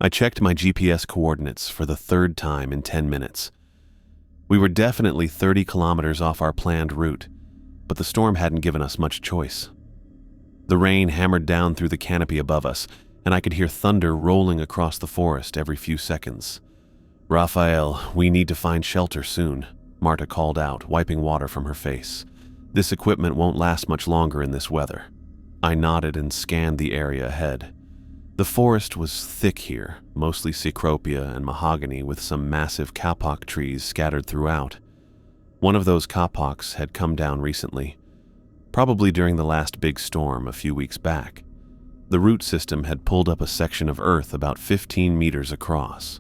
I checked my GPS coordinates for the third time in 10 minutes. We were definitely 30 kilometers off our planned route, but the storm hadn't given us much choice. The rain hammered down through the canopy above us, and I could hear thunder rolling across the forest every few seconds. "Raphael, we need to find shelter soon," Marta called out, wiping water from her face. "This equipment won't last much longer in this weather." I nodded and scanned the area ahead. The forest was thick here, mostly cecropia and mahogany with some massive kapok trees scattered throughout. One of those kapoks had come down recently, probably during the last big storm a few weeks back. The root system had pulled up a section of earth about 15 meters across.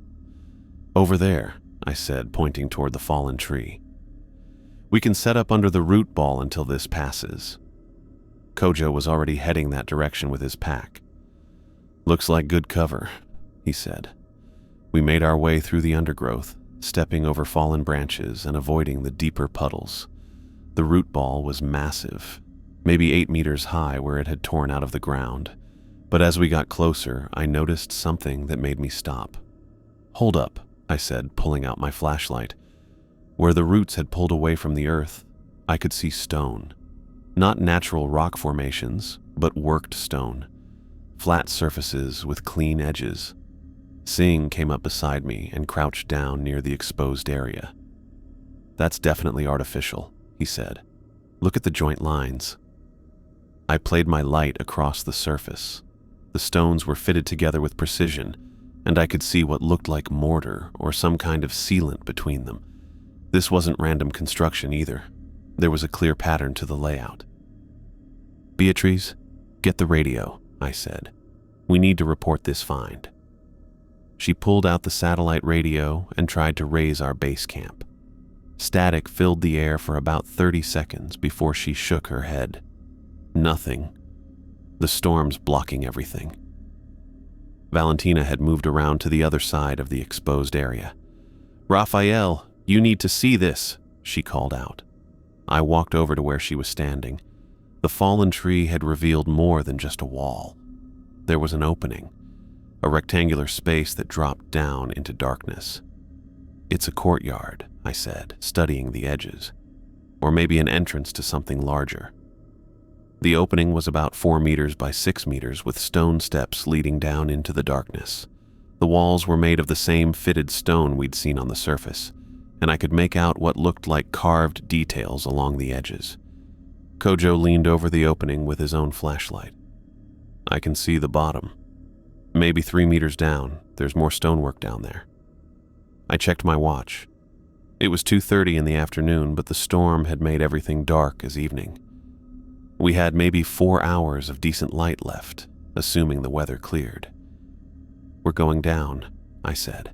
"Over there," I said, pointing toward the fallen tree. "We can set up under the root ball until this passes." Kojo was already heading that direction with his pack. "Looks like good cover," he said. We made our way through the undergrowth, stepping over fallen branches and avoiding the deeper puddles. The root ball was massive, maybe 8 meters high where it had torn out of the ground. But as we got closer, I noticed something that made me stop. "Hold up," I said, pulling out my flashlight. Where the roots had pulled away from the earth, I could see stone. Not natural rock formations, but worked stone. Flat surfaces with clean edges. Singh came up beside me and crouched down near the exposed area. "That's definitely artificial," he said. "Look at the joint lines." I played my light across the surface. The stones were fitted together with precision, and I could see what looked like mortar or some kind of sealant between them. This wasn't random construction either. There was a clear pattern to the layout. "Beatrice, get the radio," I said. "We need to report this find." She pulled out the satellite radio and tried to raise our base camp. Static filled the air for about 30 seconds before she shook her head. Nothing. The storm's blocking everything. Valentina had moved around to the other side of the exposed area. "Raphael, you need to see this," she called out. I walked over to where she was standing. The fallen tree had revealed more than just a wall. There was an opening, a rectangular space that dropped down into darkness. "It's a courtyard," I said, studying the edges. "Or maybe an entrance to something larger." The opening was about 4 meters by 6 meters with stone steps leading down into the darkness. The walls were made of the same fitted stone we'd seen on the surface, and I could make out what looked like carved details along the edges. Kojo leaned over the opening with his own flashlight. "I can see the bottom. Maybe 3 meters down, there's more stonework down there." I checked my watch. It was 2:30 in the afternoon, but the storm had made everything dark as evening. We had maybe 4 hours of decent light left, assuming the weather cleared. "We're going down," I said,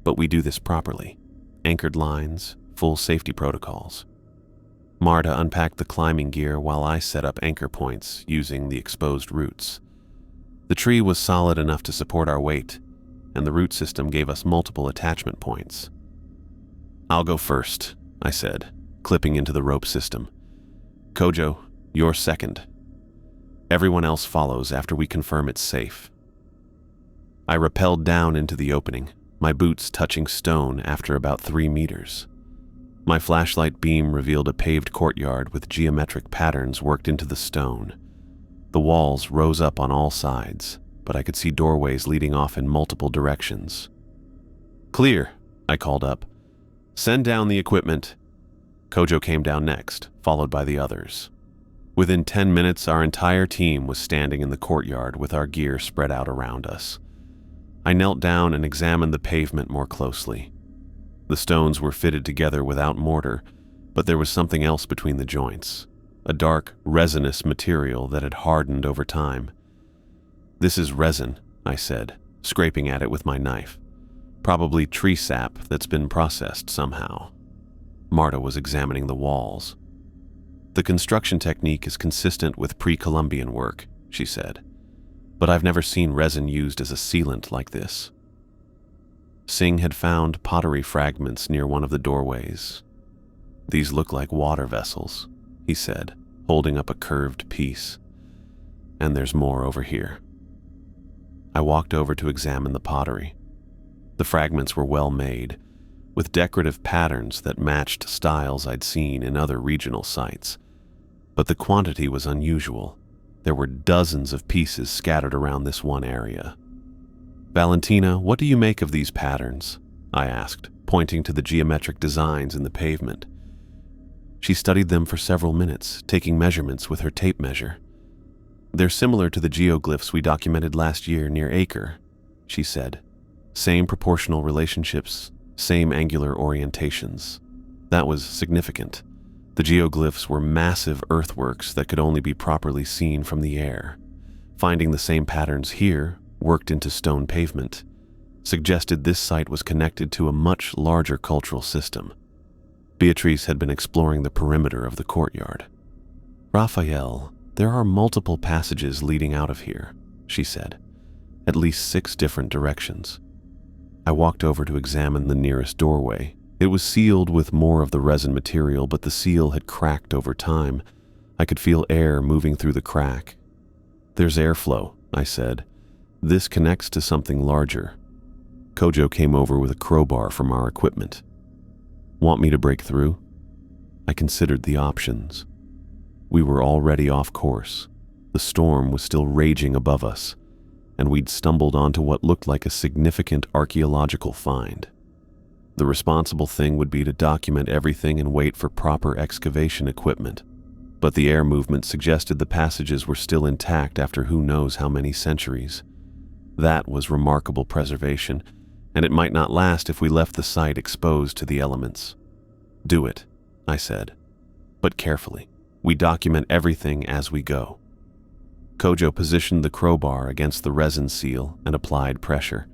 "but we do this properly. Anchored lines, full safety protocols." Marta unpacked the climbing gear while I set up anchor points using the exposed roots. The tree was solid enough to support our weight, and the root system gave us multiple attachment points. "I'll go first," I said, clipping into the rope system. "Kojo, you're second. Everyone else follows after we confirm it's safe." I rappelled down into the opening, my boots touching stone after about 3 meters. My flashlight beam revealed a paved courtyard with geometric patterns worked into the stone. The walls rose up on all sides, but I could see doorways leading off in multiple directions. "Clear," I called up. "Send down the equipment." Kojo came down next, followed by the others. Within 10 minutes, our entire team was standing in the courtyard with our gear spread out around us. I knelt down and examined the pavement more closely. The stones were fitted together without mortar, but there was something else between the joints, a dark, resinous material that had hardened over time. "This is resin," I said, scraping at it with my knife. "Probably tree sap that's been processed somehow." Marta was examining the walls. "The construction technique is consistent with pre-Columbian work," she said, "but I've never seen resin used as a sealant like this." Singh had found pottery fragments near one of the doorways. "These look like water vessels," he said, holding up a curved piece. "And there's more over here." I walked over to examine the pottery. The fragments were well made, with decorative patterns that matched styles I'd seen in other regional sites. But the quantity was unusual. There were dozens of pieces scattered around this one area. "Valentina, what do you make of these patterns?" I asked, pointing to the geometric designs in the pavement. She studied them for several minutes, taking measurements with her tape measure. "They're similar to the geoglyphs we documented last year near Acre," she said. "Same proportional relationships, same angular orientations." That was significant. The geoglyphs were massive earthworks that could only be properly seen from the air. Finding the same patterns here, worked into stone pavement, suggested this site was connected to a much larger cultural system. Beatrice had been exploring the perimeter of the courtyard. "Raphael, there are multiple passages leading out of here," she said. "At least 6 different directions." I walked over to examine the nearest doorway. It was sealed with more of the resin material, but the seal had cracked over time. I could feel air moving through the crack. "There's airflow," I said. "This connects to something larger." Kojo came over with a crowbar from our equipment. "Want me to break through?" I considered the options. We were already off course. The storm was still raging above us, and we'd stumbled onto what looked like a significant archaeological find. The responsible thing would be to document everything and wait for proper excavation equipment. But the air movement suggested the passages were still intact after who knows how many centuries. That was remarkable preservation, and it might not last if we left the site exposed to the elements. "Do it," I said, "but carefully. We document everything as we go." Kojo positioned the crowbar against the resin seal and applied pressure.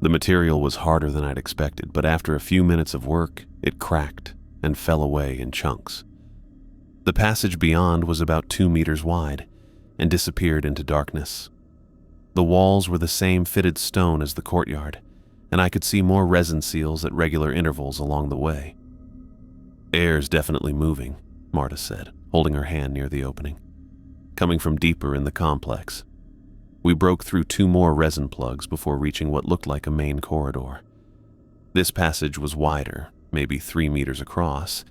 The material was harder than I'd expected, but after a few minutes of work, it cracked and fell away in chunks. The passage beyond was about 2 meters wide and disappeared into darkness. The walls were the same fitted stone as the courtyard, and I could see more resin seals at regular intervals along the way. "Air's definitely moving," Marta said, holding her hand near the opening. "Coming from deeper in the complex." We broke through 2 more resin plugs before reaching what looked like a main corridor. This passage was wider, maybe 3 meters across,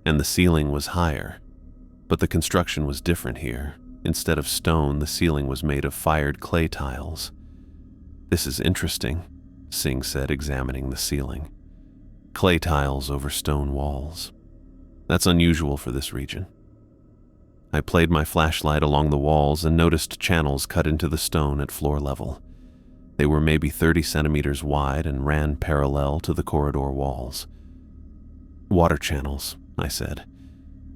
and the ceiling was higher. But the construction was different here. Instead of stone, the ceiling was made of fired clay tiles. "This is interesting," Singh said, examining the ceiling. "Clay tiles over stone walls. That's unusual for this region." I played my flashlight along the walls and noticed channels cut into the stone at floor level. They were maybe 30 centimeters wide and ran parallel to the corridor walls. "Water channels," I said.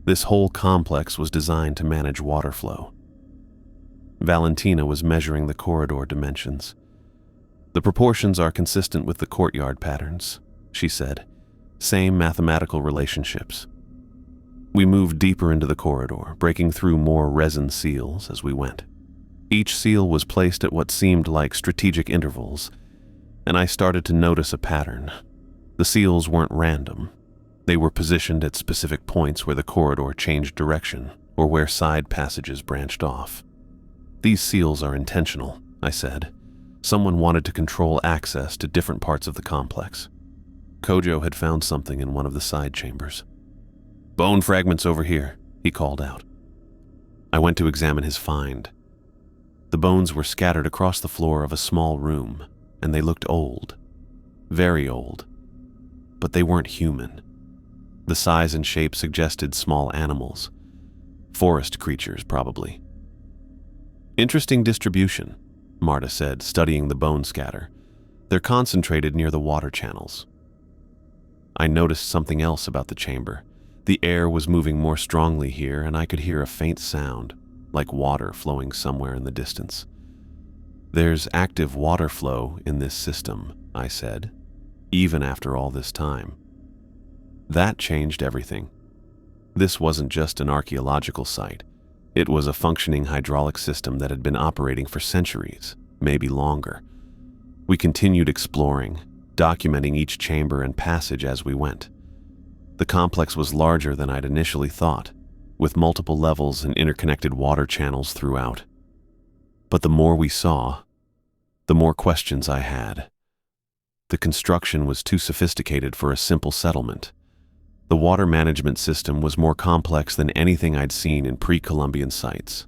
"This whole complex was designed to manage water flow." Valentina was measuring the corridor dimensions. "The proportions are consistent with the courtyard patterns," she said. "Same mathematical relationships." We moved deeper into the corridor, breaking through more resin seals as we went. Each seal was placed at what seemed like strategic intervals, and I started to notice a pattern. The seals weren't random. They were positioned at specific points where the corridor changed direction or where side passages branched off. "These seals are intentional," I said. "Someone wanted to control access to different parts of the complex." Kojo had found something in one of the side chambers. "Bone fragments over here," he called out. I went to examine his find. The bones were scattered across the floor of a small room, and they looked old. Very old. But they weren't human. The size and shape suggested small animals. Forest creatures, probably. "Interesting distribution," Marta said, studying the bone scatter. "They're concentrated near the water channels." I noticed something else about the chamber. The air was moving more strongly here, and I could hear a faint sound, like water flowing somewhere in the distance. "There's active water flow in this system," I said, "even after all this time." That changed everything. This wasn't just an archaeological site. It was a functioning hydraulic system that had been operating for centuries, maybe longer. We continued exploring, documenting each chamber and passage as we went. The complex was larger than I'd initially thought, with multiple levels and interconnected water channels throughout. But the more we saw, the more questions I had. The construction was too sophisticated for a simple settlement. The water management system was more complex than anything I'd seen in pre-Columbian sites,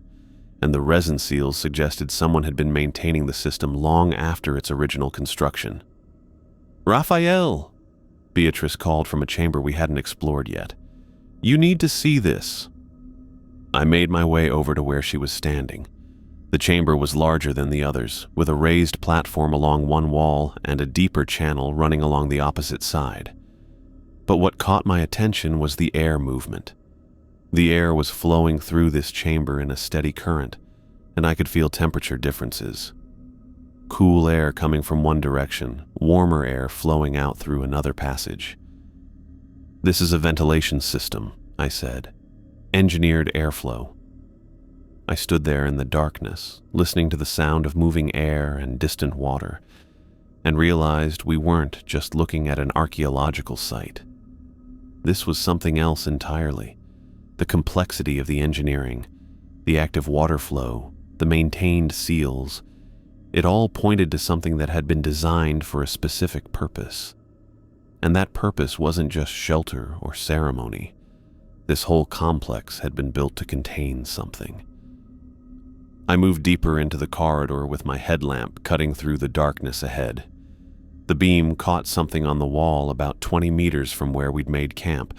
and the resin seals suggested someone had been maintaining the system long after its original construction. "Raphael!" Beatrice called from a chamber we hadn't explored yet. "You need to see this." I made my way over to where she was standing. The chamber was larger than the others, with a raised platform along one wall and a deeper channel running along the opposite side. But what caught my attention was the air movement. The air was flowing through this chamber in a steady current, and I could feel temperature differences. Cool air coming from one direction, warmer air flowing out through another passage. "This is a ventilation system," I said. "Engineered airflow." I stood there in the darkness, listening to the sound of moving air and distant water, and realized we weren't just looking at an archaeological site. This was something else entirely. The complexity of the engineering, the active water flow, the maintained seals, it all pointed to something that had been designed for a specific purpose. And that purpose wasn't just shelter or ceremony. This whole complex had been built to contain something. I moved deeper into the corridor with my headlamp cutting through the darkness ahead. The beam caught something on the wall about 20 meters from where we'd made camp,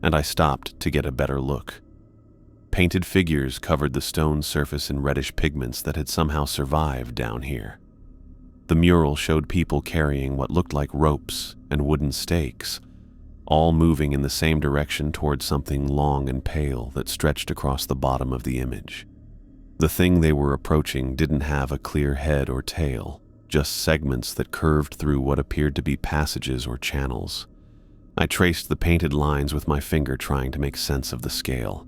and I stopped to get a better look. Painted figures covered the stone surface in reddish pigments that had somehow survived down here. The mural showed people carrying what looked like ropes and wooden stakes, all moving in the same direction towards something long and pale that stretched across the bottom of the image. The thing they were approaching didn't have a clear head or tail, just segments that curved through what appeared to be passages or channels. I traced the painted lines with my finger, trying to make sense of the scale.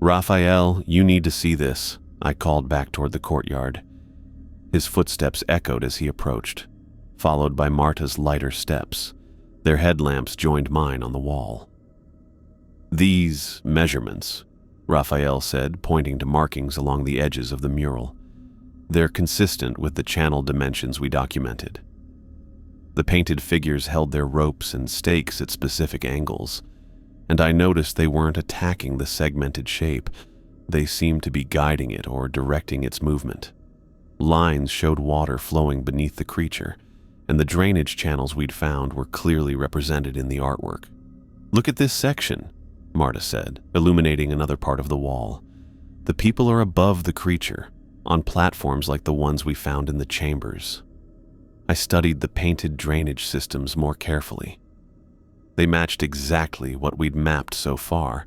"Raphael, you need to see this," I called back toward the courtyard. His footsteps echoed as he approached, followed by Marta's lighter steps. Their headlamps joined mine on the wall. "These measurements," Raphael said, pointing to markings along the edges of the mural. "They're consistent with the channel dimensions we documented." The painted figures held their ropes and stakes at specific angles, and I noticed they weren't attacking the segmented shape. They seemed to be guiding it or directing its movement. Lines showed water flowing beneath the creature, and the drainage channels we'd found were clearly represented in the artwork. "Look at this section," Marta said, illuminating another part of the wall. "The people are above the creature, on platforms like the ones we found in the chambers." I studied the painted drainage systems more carefully. They matched exactly what we'd mapped so far,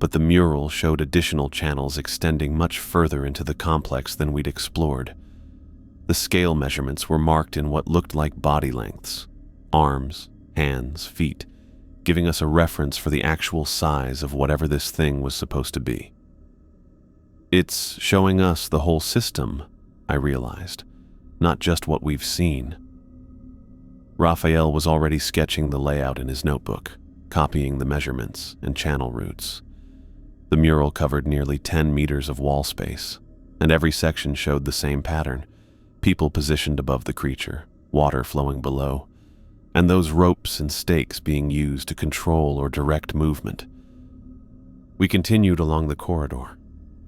but the mural showed additional channels extending much further into the complex than we'd explored. The scale measurements were marked in what looked like body lengths, arms, hands, feet, giving us a reference for the actual size of whatever this thing was supposed to be. "It's showing us the whole system," I realized, "not just what we've seen." Raphael was already sketching the layout in his notebook, copying the measurements and channel routes. The mural covered nearly 10 meters of wall space, and every section showed the same pattern: people positioned above the creature, water flowing below, and those ropes and stakes being used to control or direct movement. We continued along the corridor,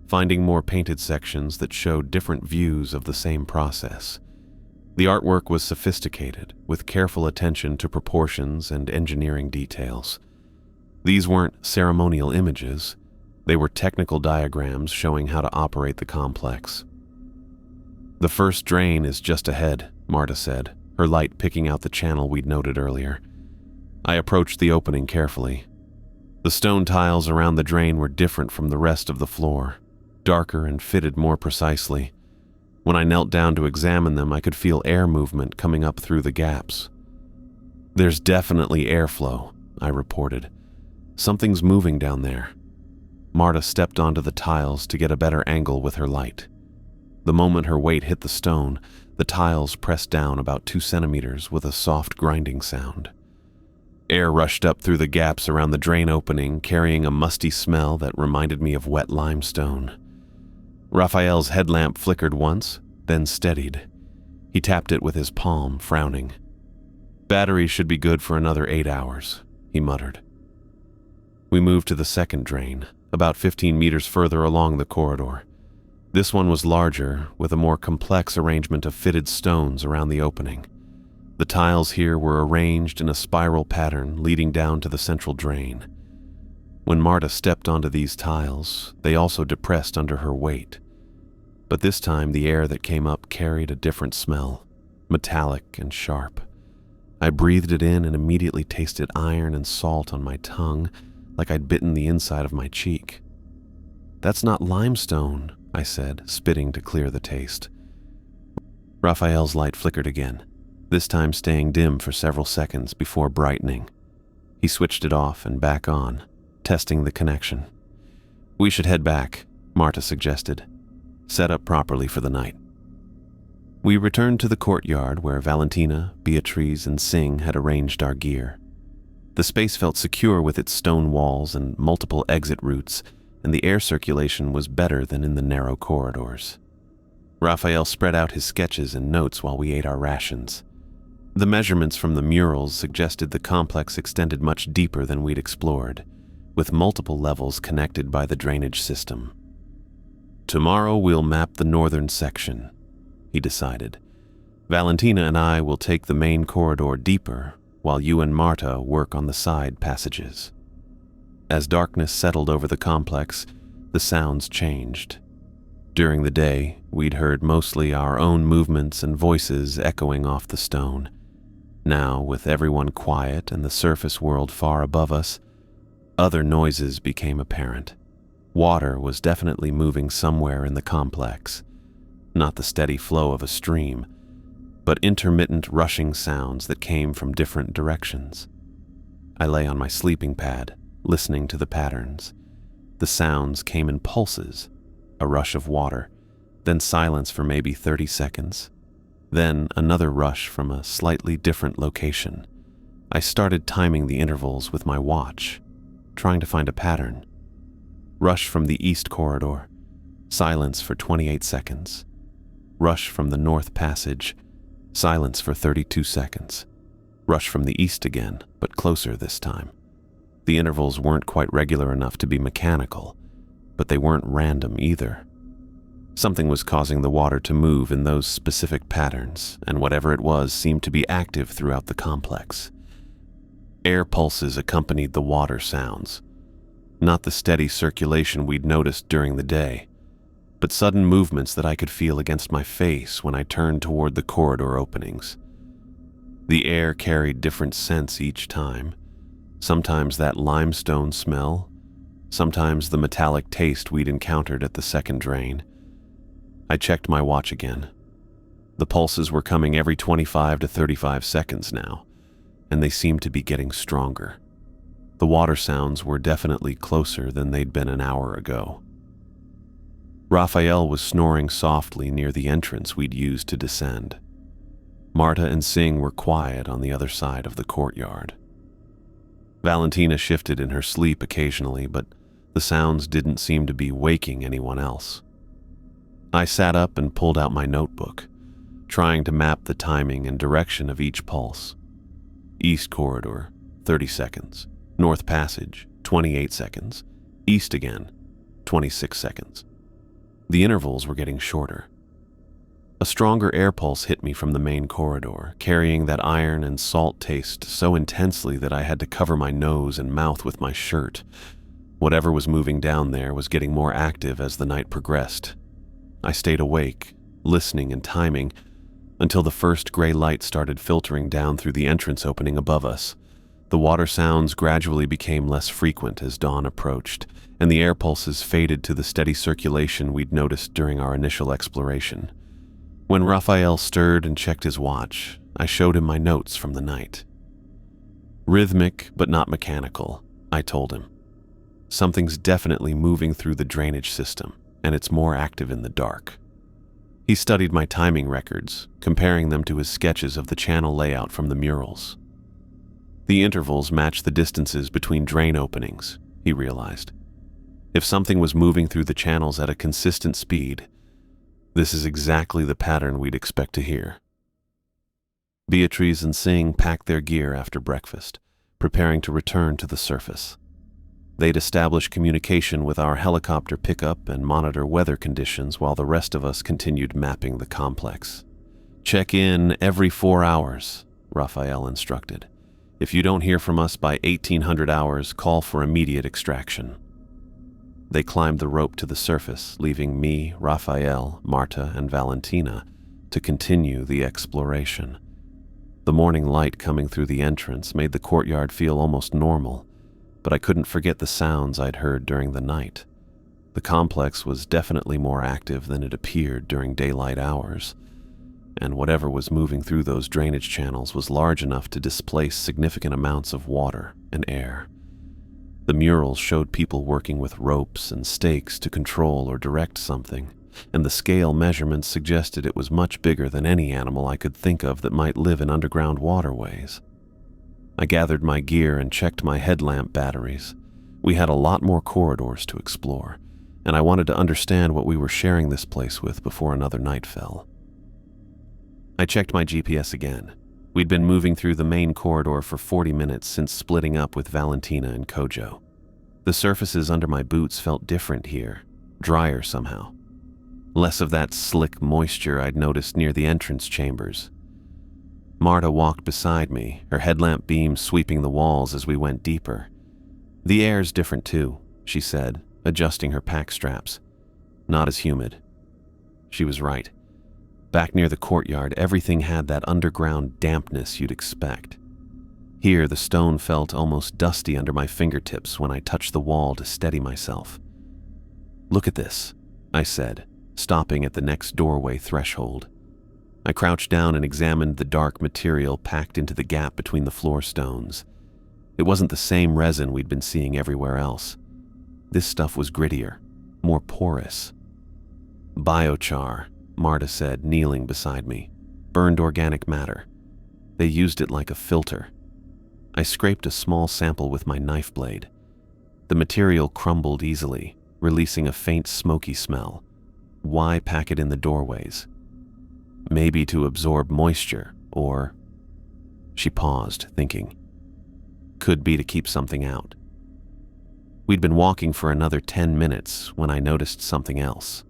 finding more painted sections that showed different views of the same process. The artwork was sophisticated, with careful attention to proportions and engineering details. These weren't ceremonial images. They were technical diagrams showing how to operate the complex. "The first drain is just ahead," Marta said, her light picking out the channel we'd noted earlier. I approached the opening carefully. The stone tiles around the drain were different from the rest of the floor, darker and fitted more precisely. When I knelt down to examine them, I could feel air movement coming up through the gaps. "There's definitely airflow," I reported. "Something's moving down there." Marta stepped onto the tiles to get a better angle with her light. The moment her weight hit the stone, the tiles pressed down about 2 centimeters with a soft grinding sound. Air rushed up through the gaps around the drain opening, carrying a musty smell that reminded me of wet limestone. Raphael's headlamp flickered once, then steadied. He tapped it with his palm, frowning. "Batteries should be good for another 8 hours," he muttered. We moved to the second drain, about 15 meters further along the corridor. This one was larger, with a more complex arrangement of fitted stones around the opening. The tiles here were arranged in a spiral pattern leading down to the central drain. When Marta stepped onto these tiles, they also depressed under her weight. But this time the air that came up carried a different smell, metallic and sharp. I breathed it in and immediately tasted iron and salt on my tongue, like I'd bitten the inside of my cheek. "That's not limestone," I said, spitting to clear the taste. Raphael's light flickered again, this time staying dim for several seconds before brightening. He switched it off and back on, testing the connection. "We should head back," Marta suggested. "Set up properly for the night." We returned to the courtyard where Valentina, Beatriz, and Singh had arranged our gear. The space felt secure with its stone walls and multiple exit routes, and the air circulation was better than in the narrow corridors. Raphael spread out his sketches and notes while we ate our rations. The measurements from the murals suggested the complex extended much deeper than we'd explored, with multiple levels connected by the drainage system. "Tomorrow we'll map the northern section," he decided. "Valentina and I will take the main corridor deeper, while you and Marta work on the side passages." As darkness settled over the complex, the sounds changed. During the day, we'd heard mostly our own movements and voices echoing off the stone. Now, with everyone quiet and the surface world far above us, other noises became apparent. Water was definitely moving somewhere in the complex. Not the steady flow of a stream, but intermittent rushing sounds that came from different directions. I lay on my sleeping pad, listening to the patterns. The sounds came in pulses, a rush of water, then silence for maybe 30 seconds, then another rush from a slightly different location. I started timing the intervals with my watch, trying to find a pattern. Rush from the east corridor, silence for 28 seconds. Rush from the north passage, silence for 32 seconds. Rush from the east again, but closer this time. The intervals weren't quite regular enough to be mechanical, but they weren't random either. Something was causing the water to move in those specific patterns, and whatever it was seemed to be active throughout the complex. Air pulses accompanied the water sounds, not the steady circulation we'd noticed during the day, but sudden movements that I could feel against my face when I turned toward the corridor openings. The air carried different scents each time, sometimes that limestone smell, sometimes the metallic taste we'd encountered at the second drain. I checked my watch again. The pulses were coming every 25 to 35 seconds now, and they seemed to be getting stronger. The water sounds were definitely closer than they'd been an hour ago. Raphael was snoring softly near the entrance we'd used to descend. Marta and Singh were quiet on the other side of the courtyard. Valentina shifted in her sleep occasionally, but the sounds didn't seem to be waking anyone else. I sat up and pulled out my notebook, trying to map the timing and direction of each pulse. East corridor, 30 seconds. North passage, 28 seconds. East again, 26 seconds. The intervals were getting shorter. A stronger air pulse hit me from the main corridor, carrying that iron and salt taste so intensely that I had to cover my nose and mouth with my shirt. Whatever was moving down there was getting more active as the night progressed. I stayed awake, listening and timing, until the first gray light started filtering down through the entrance opening above us. The water sounds gradually became less frequent as dawn approached, and the air pulses faded to the steady circulation we'd noticed during our initial exploration. When Raphael stirred and checked his watch, I showed him my notes from the night. "Rhythmic, but not mechanical," I told him. "Something's definitely moving through the drainage system, and it's more active in the dark." He studied my timing records, comparing them to his sketches of the channel layout from the murals. The intervals matched the distances between drain openings, he realized. If something was moving through the channels at a consistent speed, this is exactly the pattern we'd expect to hear. Beatrice and Singh packed their gear after breakfast, preparing to return to the surface. They'd establish communication with our helicopter pickup and monitor weather conditions while the rest of us continued mapping the complex. "Check in every 4 hours," Raphael instructed. "If you don't hear from us by 1800 hours, call for immediate extraction." They climbed the rope to the surface, leaving me, Raphael, Marta, and Valentina to continue the exploration. The morning light coming through the entrance made the courtyard feel almost normal, but I couldn't forget the sounds I'd heard during the night. The complex was definitely more active than it appeared during daylight hours, and whatever was moving through those drainage channels was large enough to displace significant amounts of water and air. The murals showed people working with ropes and stakes to control or direct something, and the scale measurements suggested it was much bigger than any animal I could think of that might live in underground waterways. I gathered my gear and checked my headlamp batteries. We had a lot more corridors to explore, and I wanted to understand what we were sharing this place with before another night fell. I checked my GPS again. We'd been moving through the main corridor for 40 minutes since splitting up with Valentina and Kojo. The surfaces under my boots felt different here, drier somehow. Less of that slick moisture I'd noticed near the entrance chambers. Marta walked beside me, her headlamp beam sweeping the walls as we went deeper. "The air's different too," she said, adjusting her pack straps. "Not as humid." She was right. Back near the courtyard, everything had that underground dampness you'd expect. Here, the stone felt almost dusty under my fingertips when I touched the wall to steady myself. "Look at this," I said, stopping at the next doorway threshold. I crouched down and examined the dark material packed into the gap between the floor stones. It wasn't the same resin we'd been seeing everywhere else. This stuff was grittier, more porous. "Biochar," Marta said, kneeling beside me. "Burned organic matter. They used it like a filter." I scraped a small sample with my knife blade. The material crumbled easily, releasing a faint smoky smell. Why pack it in the doorways? Maybe to absorb moisture, or... She paused, thinking. Could be to keep something out. We'd been walking for another 10 minutes when I noticed something else.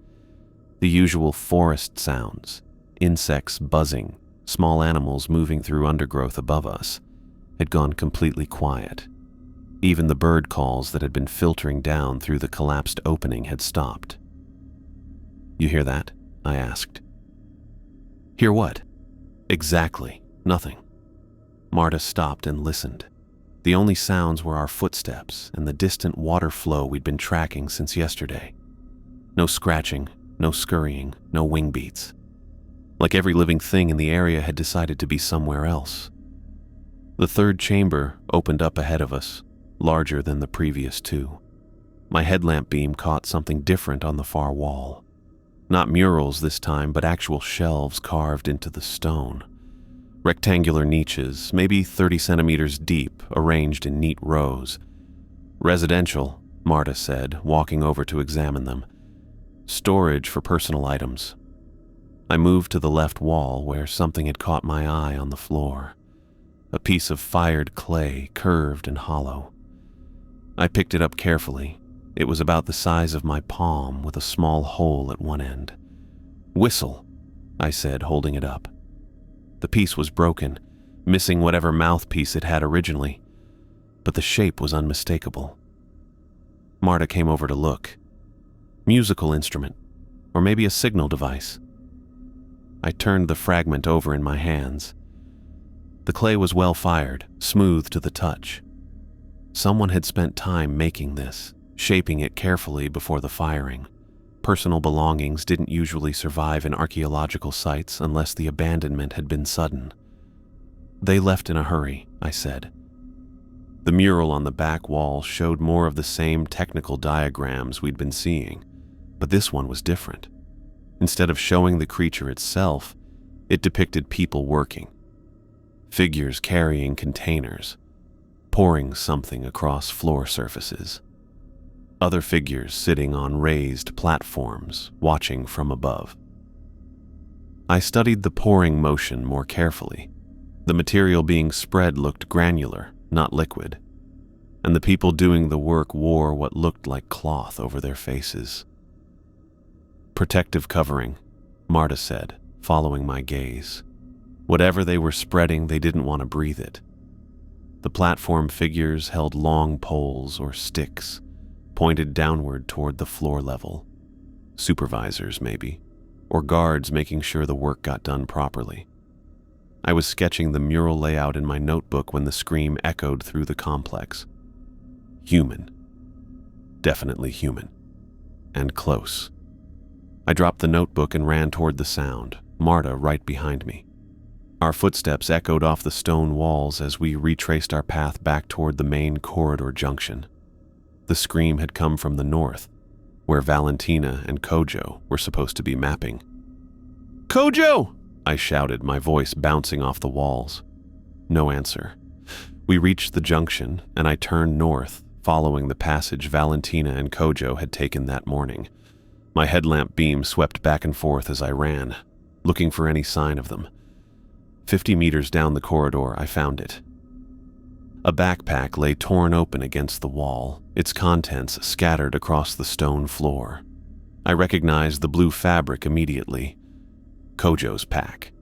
The usual forest sounds, insects buzzing, small animals moving through undergrowth above us, had gone completely quiet. Even the bird calls that had been filtering down through the collapsed opening had stopped. "You hear that?" I asked. "Hear what?" "Exactly, nothing." Marta stopped and listened. The only sounds were our footsteps and the distant water flow we'd been tracking since yesterday. No scratching, no scurrying, no wing beats. Like every living thing in the area had decided to be somewhere else. The third chamber opened up ahead of us, larger than the previous two. My headlamp beam caught something different on the far wall. Not murals this time, but actual shelves carved into the stone. Rectangular niches, maybe 30 centimeters deep, arranged in neat rows. "Residential," Marta said, walking over to examine them. "Storage for personal items." I moved to the left wall where something had caught my eye on the floor. A piece of fired clay, curved and hollow. I picked it up carefully. It was about the size of my palm with a small hole at one end. "Whistle," I said, holding it up. The piece was broken, missing whatever mouthpiece it had originally, but the shape was unmistakable. Marta came over to look. Musical instrument, or maybe a signal device. I turned the fragment over in my hands. The clay was well fired, smooth to the touch. Someone had spent time making this, shaping it carefully before the firing. Personal belongings didn't usually survive in archaeological sites unless the abandonment had been sudden. "They left in a hurry," I said. The mural on the back wall showed more of the same technical diagrams we'd been seeing, but this one was different. Instead of showing the creature itself, it depicted people working. Figures carrying containers, pouring something across floor surfaces. Other figures sitting on raised platforms, watching from above. I studied the pouring motion more carefully. The material being spread looked granular, not liquid, and the people doing the work wore what looked like cloth over their faces. "Protective covering," Marta said, following my gaze. Whatever they were spreading, they didn't want to breathe it. The platform figures held long poles or sticks, pointed downward toward the floor level. Supervisors, maybe, or guards making sure the work got done properly. I was sketching the mural layout in my notebook when the scream echoed through the complex. Human. Definitely human. And close. I dropped the notebook and ran toward the sound, Marta right behind me. Our footsteps echoed off the stone walls as we retraced our path back toward the main corridor junction. The scream had come from the north, where Valentina and Kojo were supposed to be mapping. "Kojo!" I shouted, my voice bouncing off the walls. No answer. We reached the junction, and I turned north, following the passage Valentina and Kojo had taken that morning. My headlamp beam swept back and forth as I ran, looking for any sign of them. 50 meters down the corridor, I found it. A backpack lay torn open against the wall, its contents scattered across the stone floor. I recognized the blue fabric immediately. Kojo's pack.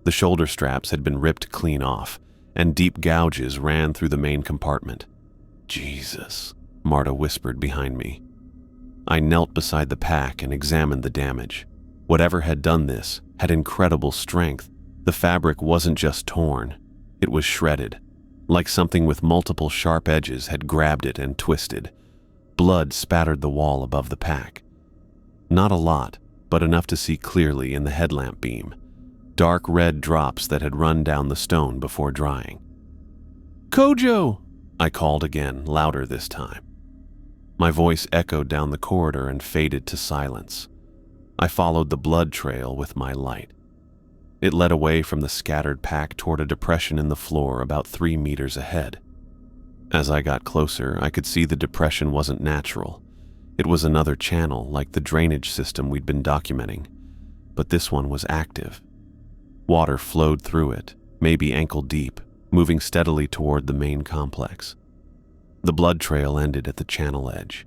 The shoulder straps had been ripped clean off, and deep gouges ran through the main compartment. "Jesus," Marta whispered behind me. I knelt beside the pack and examined the damage. Whatever had done this had incredible strength. The fabric wasn't just torn, it was shredded, like something with multiple sharp edges had grabbed it and twisted. Blood spattered the wall above the pack. Not a lot, but enough to see clearly in the headlamp beam. Dark red drops that had run down the stone before drying. "Kojo!" I called again, louder this time. My voice echoed down the corridor and faded to silence. I followed the blood trail with my light. It led away from the scattered pack toward a depression in the floor about 3 meters ahead. As I got closer, I could see the depression wasn't natural. It was another channel, like the drainage system we'd been documenting, but this one was active. Water flowed through it, maybe ankle deep, moving steadily toward the main complex. The blood trail ended at the channel edge.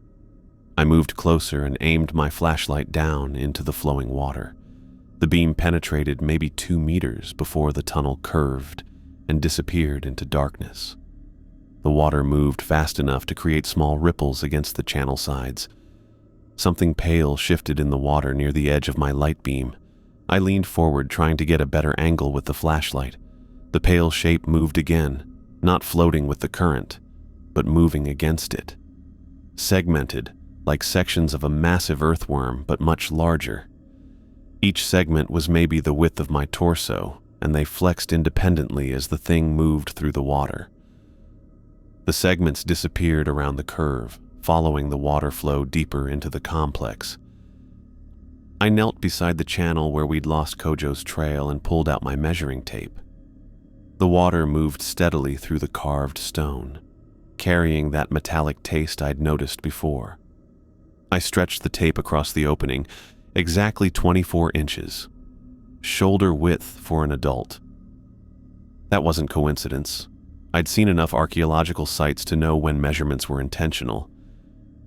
I moved closer and aimed my flashlight down into the flowing water. The beam penetrated maybe 2 meters before the tunnel curved and disappeared into darkness. The water moved fast enough to create small ripples against the channel sides. Something pale shifted in the water near the edge of my light beam. I leaned forward, trying to get a better angle with the flashlight. The pale shape moved again, not floating with the current, but moving against it. Segmented, like sections of a massive earthworm, but much larger. Each segment was maybe the width of my torso, and they flexed independently as the thing moved through the water. The segments disappeared around the curve, following the water flow deeper into the complex. I knelt beside the channel where we'd lost Kojo's trail and pulled out my measuring tape. The water moved steadily through the carved stone, carrying that metallic taste I'd noticed before. I stretched the tape across the opening, exactly 24 inches, shoulder width for an adult. That wasn't coincidence. I'd seen enough archaeological sites to know when measurements were intentional.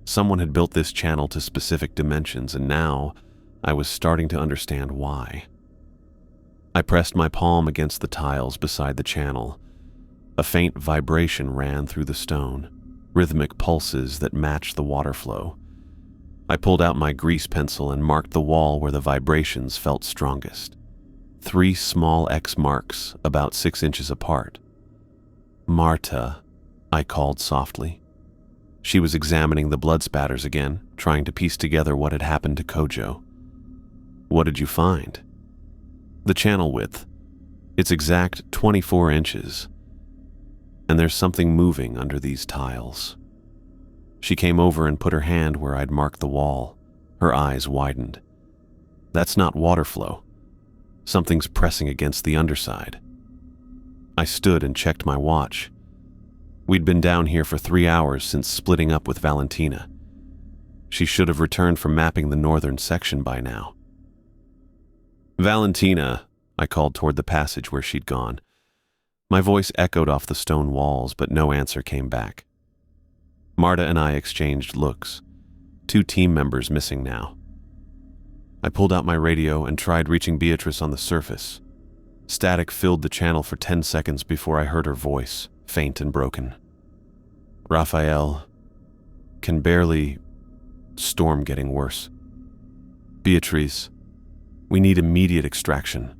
Someone had built this channel to specific dimensions, and now I was starting to understand why. I pressed my palm against the tiles beside the channel. A faint vibration ran through the stone, rhythmic pulses that matched the water flow. I pulled out my grease pencil and marked the wall where the vibrations felt strongest. 3 small X marks, about 6 inches apart. "Marta," I called softly. She was examining the blood spatters again, trying to piece together what had happened to Kojo. "What did you find?" "The channel width. It's exact 24 inches. And there's something moving under these tiles." She came over and put her hand where I'd marked the wall. Her eyes widened. "That's not water flow. Something's pressing against the underside." I stood and checked my watch. We'd been down here for 3 hours since splitting up with Valentina. She should have returned from mapping the northern section by now. "Valentina," I called toward the passage where she'd gone. My voice echoed off the stone walls, but no answer came back. Marta and I exchanged looks. 2 team members missing now. I pulled out my radio and tried reaching Beatrice on the surface. Static filled the channel for 10 seconds before I heard her voice, faint and broken. Raphael, can barely. Storm getting worse. Beatrice, we need immediate extraction.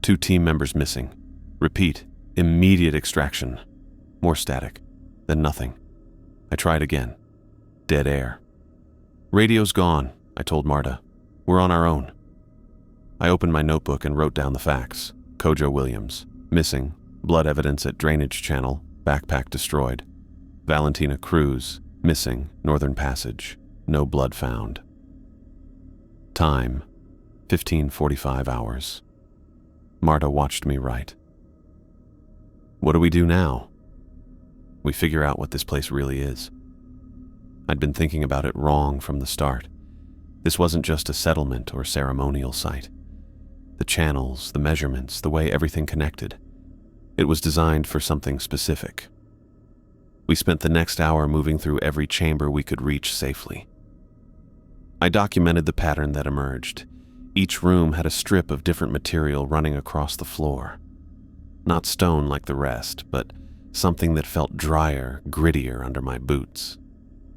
2 team members missing. Repeat, immediate extraction. More static, then nothing. I tried again. Dead air. Radio's gone, I told Marta. We're on our own. I opened my notebook and wrote down the facts. Kojo Williams, missing, blood evidence at drainage channel, backpack destroyed. Valentina Cruz, missing, Northern Passage, no blood found. Time, 15:45 hours. Marta watched me write. What do we do now? We figure out what this place really is. I'd been thinking about it wrong from the start. This wasn't just a settlement or ceremonial site. The channels, the measurements, the way everything connected. It was designed for something specific. We spent the next hour moving through every chamber we could reach safely. I documented the pattern that emerged. Each room had a strip of different material running across the floor. Not stone like the rest, but something that felt drier, grittier under my boots.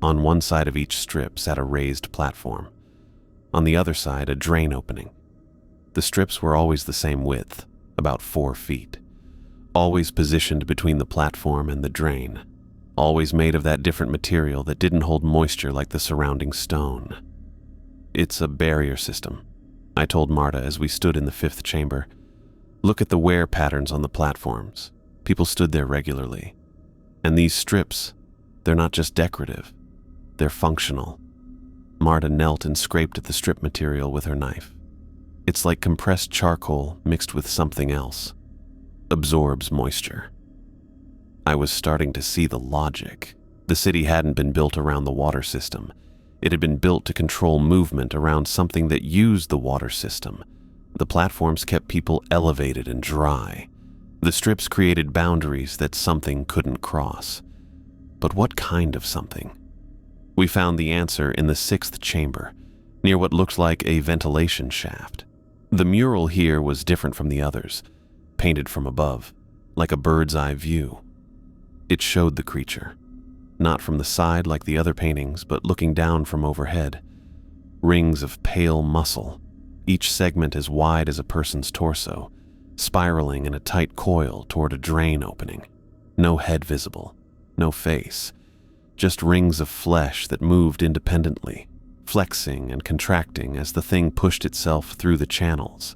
On one side of each strip sat a raised platform. On the other side, a drain opening. The strips were always the same width, about 4 feet. Always positioned between the platform and the drain. Always made of that different material that didn't hold moisture like the surrounding stone. It's a barrier system, I told Marta as we stood in the 5th chamber. Look at the wear patterns on the platforms. People stood there regularly. And these strips, they're not just decorative. They're functional. Marta knelt and scraped at the strip material with her knife. It's like compressed charcoal mixed with something else. Absorbs moisture. I was starting to see the logic. The city hadn't been built around the water system. It had been built to control movement around something that used the water system. The platforms kept people elevated and dry. The strips created boundaries that something couldn't cross. But what kind of something? We found the answer in the 6th chamber, near what looked like a ventilation shaft. The mural here was different from the others, painted from above, like a bird's eye view. It showed the creature, not from the side like the other paintings, but looking down from overhead. Rings of pale muscle, each segment as wide as a person's torso, spiraling in a tight coil toward a drain opening. No head visible, no face, just rings of flesh that moved independently, flexing and contracting as the thing pushed itself through the channels.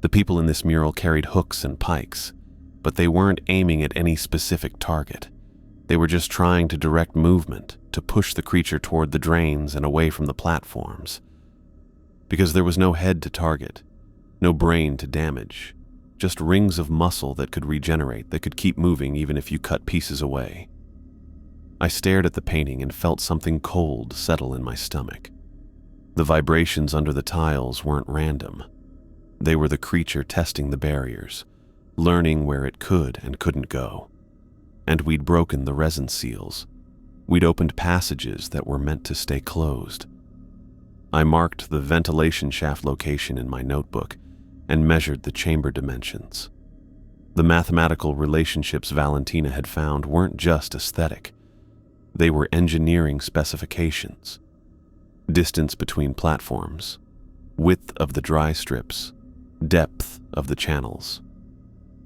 The people in this mural carried hooks and pikes, but they weren't aiming at any specific target. They were just trying to direct movement, to push the creature toward the drains and away from the platforms. Because there was no head to target, no brain to damage, just rings of muscle that could regenerate, that could keep moving even if you cut pieces away. I stared at the painting and felt something cold settle in my stomach. The vibrations under the tiles weren't random. They were the creature testing the barriers, learning where it could and couldn't go. And we'd broken the resin seals. We'd opened passages that were meant to stay closed. I marked the ventilation shaft location in my notebook and measured the chamber dimensions. The mathematical relationships Valentina had found weren't just aesthetic. They were engineering specifications. Distance between platforms, width of the dry strips, depth of the channels.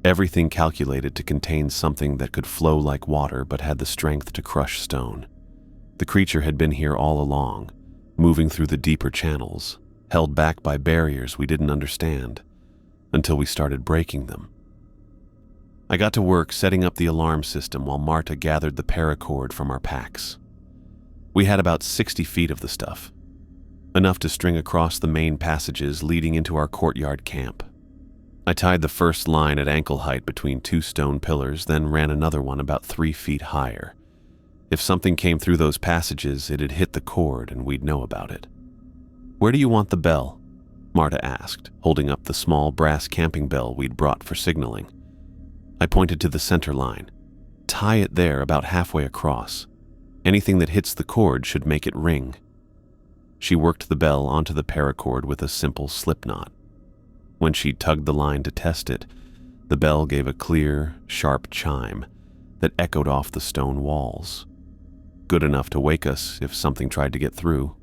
Everything calculated to contain something that could flow like water but had the strength to crush stone. The creature had been here all along, moving through the deeper channels, held back by barriers we didn't understand, until we started breaking them. I got to work setting up the alarm system while Marta gathered the paracord from our packs. We had about 60 feet of the stuff, enough to string across the main passages leading into our courtyard camp. I tied the first line at ankle height between 2 stone pillars, then ran another one about 3 feet higher. If something came through those passages, it'd hit the cord and we'd know about it. "Where do you want the bell?" Marta asked, holding up the small brass camping bell we'd brought for signaling. I pointed to the center line. Tie it there about halfway across. Anything that hits the cord should make it ring. She worked the bell onto the paracord with a simple slip knot. When she tugged the line to test it, the bell gave a clear, sharp chime that echoed off the stone walls. Good enough to wake us if something tried to get through.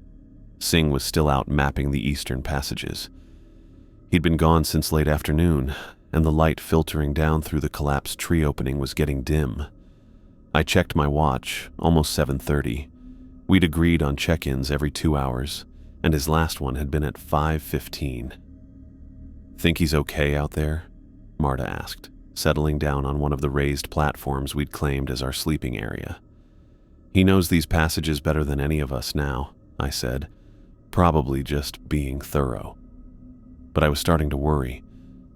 Singh was still out mapping the eastern passages. He'd been gone since late afternoon, and the light filtering down through the collapsed tree opening was getting dim. I checked my watch, almost 7:30. We'd agreed on check-ins every 2 hours, and his last one had been at 5:15. "Think he's okay out there?" Marta asked, settling down on one of the raised platforms we'd claimed as our sleeping area. "He knows these passages better than any of us now," I said, probably just being thorough. But I was starting to worry.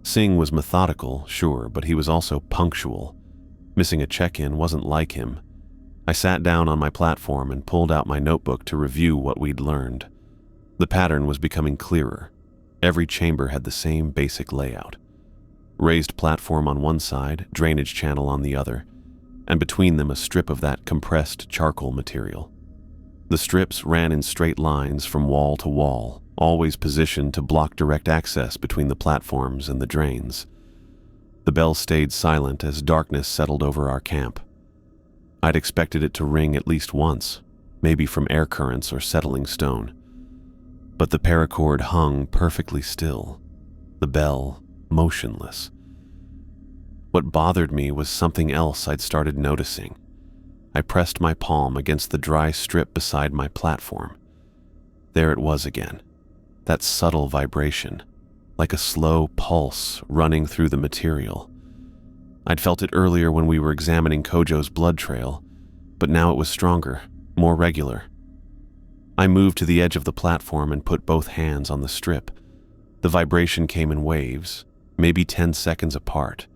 Singh was methodical, sure, but he was also punctual. Missing a check-in wasn't like him. I sat down on my platform and pulled out my notebook to review what we'd learned. The pattern was becoming clearer. Every chamber had the same basic layout. Raised platform on one side, drainage channel on the other, and between them a strip of that compressed charcoal material. The strips ran in straight lines from wall to wall, always positioned to block direct access between the platforms and the drains. The bell stayed silent as darkness settled over our camp. I'd expected it to ring at least once, maybe from air currents or settling stone. But the paracord hung perfectly still, the bell motionless. What bothered me was something else I'd started noticing. I pressed my palm against the dry strip beside my platform. There it was again, that subtle vibration, like a slow pulse running through the material. I'd felt it earlier when we were examining Kojo's blood trail, but now it was stronger, more regular. I moved to the edge of the platform and put both hands on the strip. The vibration came in waves, maybe 10 seconds apart.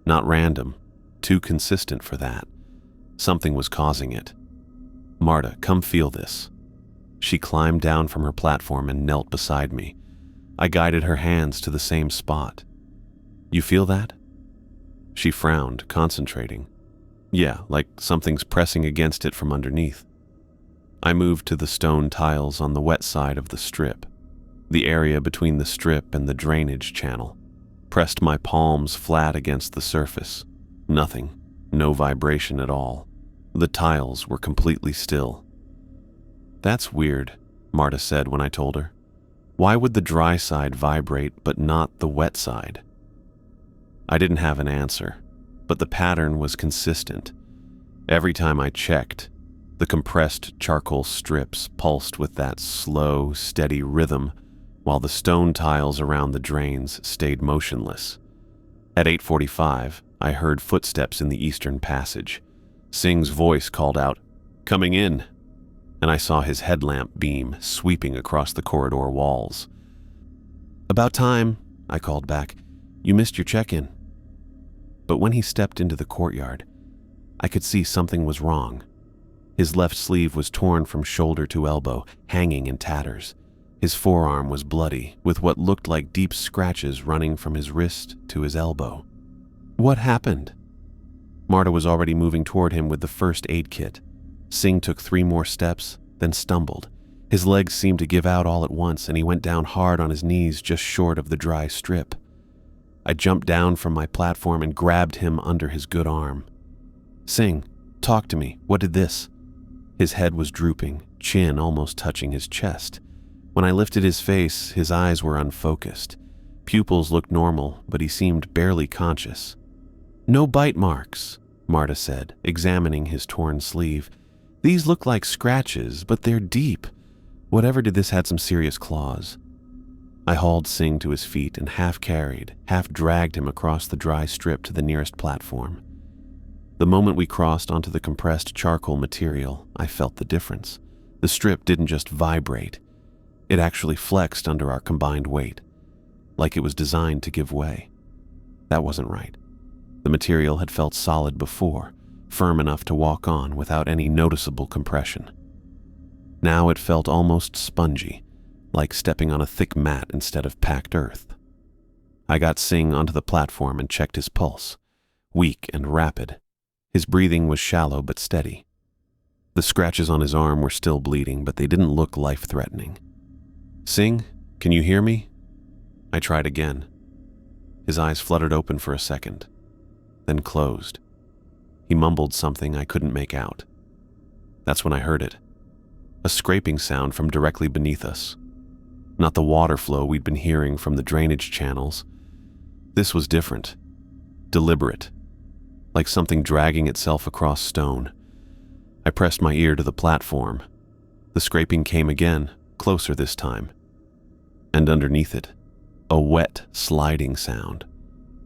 Not random, too consistent for that. Something was causing it. "Marta, come feel this." She climbed down from her platform and knelt beside me. I guided her hands to the same spot. "You feel that?" She frowned, concentrating. "Yeah, like something's pressing against it from underneath." I moved to the stone tiles on the wet side of the strip, the area between the strip and the drainage channel. Pressed my palms flat against the surface. Nothing, no vibration at all. The tiles were completely still. "That's weird," Marta said when I told her. "Why would the dry side vibrate but not the wet side?" I didn't have an answer, but the pattern was consistent. Every time I checked, the compressed charcoal strips pulsed with that slow, steady rhythm, while the stone tiles around the drains stayed motionless. At 8:45, I heard footsteps in the eastern passage. Singh's voice called out, "Coming in," and I saw his headlamp beam sweeping across the corridor walls. "About time," I called back. "You missed your check-in." But when he stepped into the courtyard, I could see something was wrong. His left sleeve was torn from shoulder to elbow, hanging in tatters. His forearm was bloody, with what looked like deep scratches running from his wrist to his elbow. "What happened?" Marta was already moving toward him with the first aid kit. Singh took 3 more steps, then stumbled. His legs seemed to give out all at once, and he went down hard on his knees just short of the dry strip. I jumped down from my platform and grabbed him under his good arm. "Singh, talk to me. What did this?" His head was drooping, chin almost touching his chest. When I lifted his face, his eyes were unfocused. Pupils looked normal, but he seemed barely conscious. "No bite marks," Marta said, examining his torn sleeve. "These look like scratches, but they're deep. Whatever did this had some serious claws." I hauled Singh to his feet and half carried, half dragged him across the dry strip to the nearest platform. The moment we crossed onto the compressed charcoal material, I felt the difference. The strip didn't just vibrate. It actually flexed under our combined weight, like it was designed to give way. That wasn't right. The material had felt solid before, firm enough to walk on without any noticeable compression. Now it felt almost spongy, like stepping on a thick mat instead of packed earth. I got Singh onto the platform and checked his pulse. weak and rapid. His breathing was shallow but steady. The scratches on his arm were still bleeding, but they didn't look life-threatening. "Sing, can you hear me?" I tried again. His eyes fluttered open for a second, then closed. He mumbled something I couldn't make out. That's when I heard it. A scraping sound from directly beneath us. Not the water flow we'd been hearing from the drainage channels. This was different. Deliberate. Like something dragging itself across stone. I pressed my ear to the platform. The scraping came again, closer this time. And underneath it, a wet, sliding sound,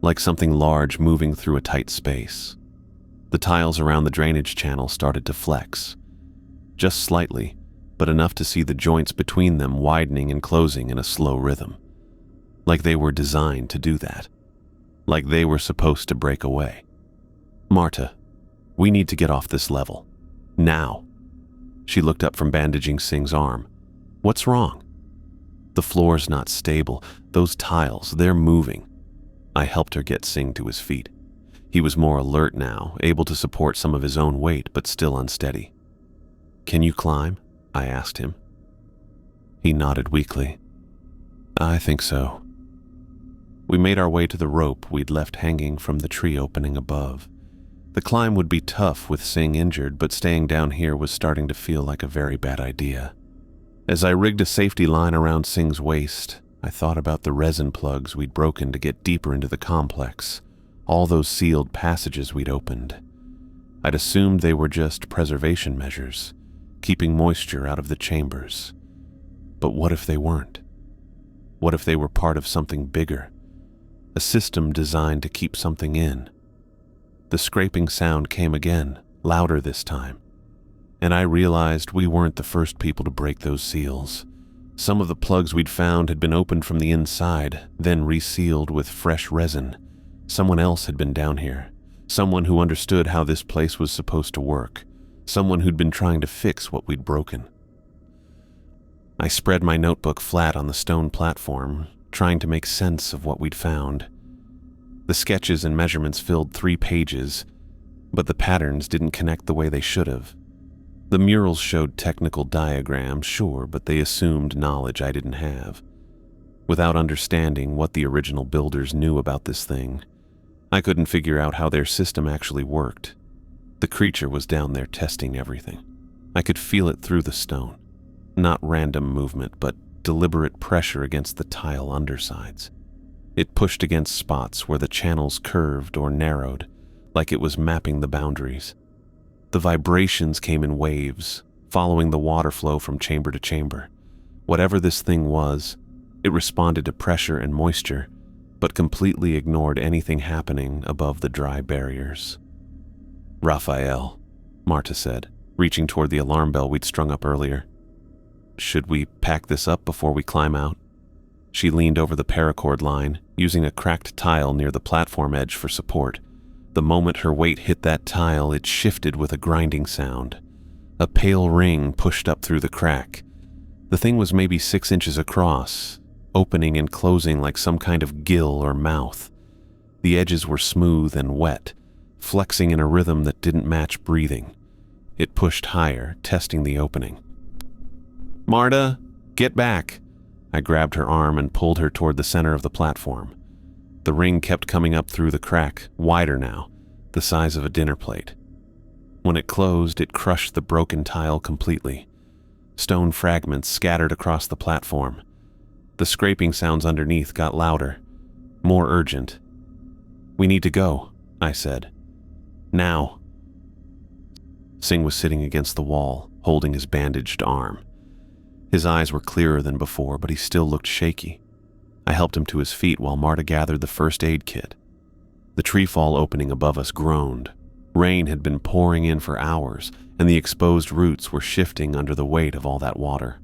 like something large moving through a tight space. The tiles around the drainage channel started to flex. Just slightly, but enough to see the joints between them widening and closing in a slow rhythm. Like they were designed to do that. Like they were supposed to break away. "Marta, we need to get off this level. Now." She looked up from bandaging Singh's arm. "What's wrong?" "The floor's not stable. Those tiles, they're moving." I helped her get Singh to his feet. He was more alert now, able to support some of his own weight, but still unsteady. "Can you climb?" I asked him. He nodded weakly. "I think so." We made our way to the rope we'd left hanging from the tree opening above. The climb would be tough with Singh injured, but staying down here was starting to feel like a very bad idea. As I rigged a safety line around Singh's waist, I thought about the resin plugs we'd broken to get deeper into the complex, all those sealed passages we'd opened. I'd assumed they were just preservation measures, keeping moisture out of the chambers. But what if they weren't? What if they were part of something bigger? A system designed to keep something in? The scraping sound came again, louder this time. And I realized we weren't the first people to break those seals. Some of the plugs we'd found had been opened from the inside, then resealed with fresh resin. Someone else had been down here. Someone who understood how this place was supposed to work. Someone who'd been trying to fix what we'd broken. I spread my notebook flat on the stone platform, trying to make sense of what we'd found. The sketches and measurements filled 3 pages, but the patterns didn't connect the way they should have. The murals showed technical diagrams, sure, but they assumed knowledge I didn't have. Without understanding what the original builders knew about this thing, I couldn't figure out how their system actually worked. The creature was down there testing everything. I could feel it through the stone. Not random movement, but deliberate pressure against the tile undersides. It pushed against spots where the channels curved or narrowed, like it was mapping the boundaries. The vibrations came in waves, following the water flow from chamber to chamber. Whatever this thing was, it responded to pressure and moisture, but completely ignored anything happening above the dry barriers. "Raphael," Marta said, reaching toward the alarm bell we'd strung up earlier. "Should we pack this up before we climb out?" She leaned over the paracord line, using a cracked tile near the platform edge for support. The moment her weight hit that tile, it shifted with a grinding sound. A pale ring pushed up through the crack. The thing was maybe 6 inches across, opening and closing like some kind of gill or mouth. The edges were smooth and wet, flexing in a rhythm that didn't match breathing. It pushed higher, testing the opening. "Marta, get back!" I grabbed her arm and pulled her toward the center of the platform. The ring kept coming up through the crack, wider now, the size of a dinner plate. When it closed, it crushed the broken tile completely. Stone fragments scattered across the platform. The scraping sounds underneath got louder, more urgent. "We need to go," I said. "Now." Singh was sitting against the wall, holding his bandaged arm. His eyes were clearer than before, but he still looked shaky. I helped him to his feet while Marta gathered the first aid kit. The treefall opening above us groaned. Rain had been pouring in for hours, and the exposed roots were shifting under the weight of all that water.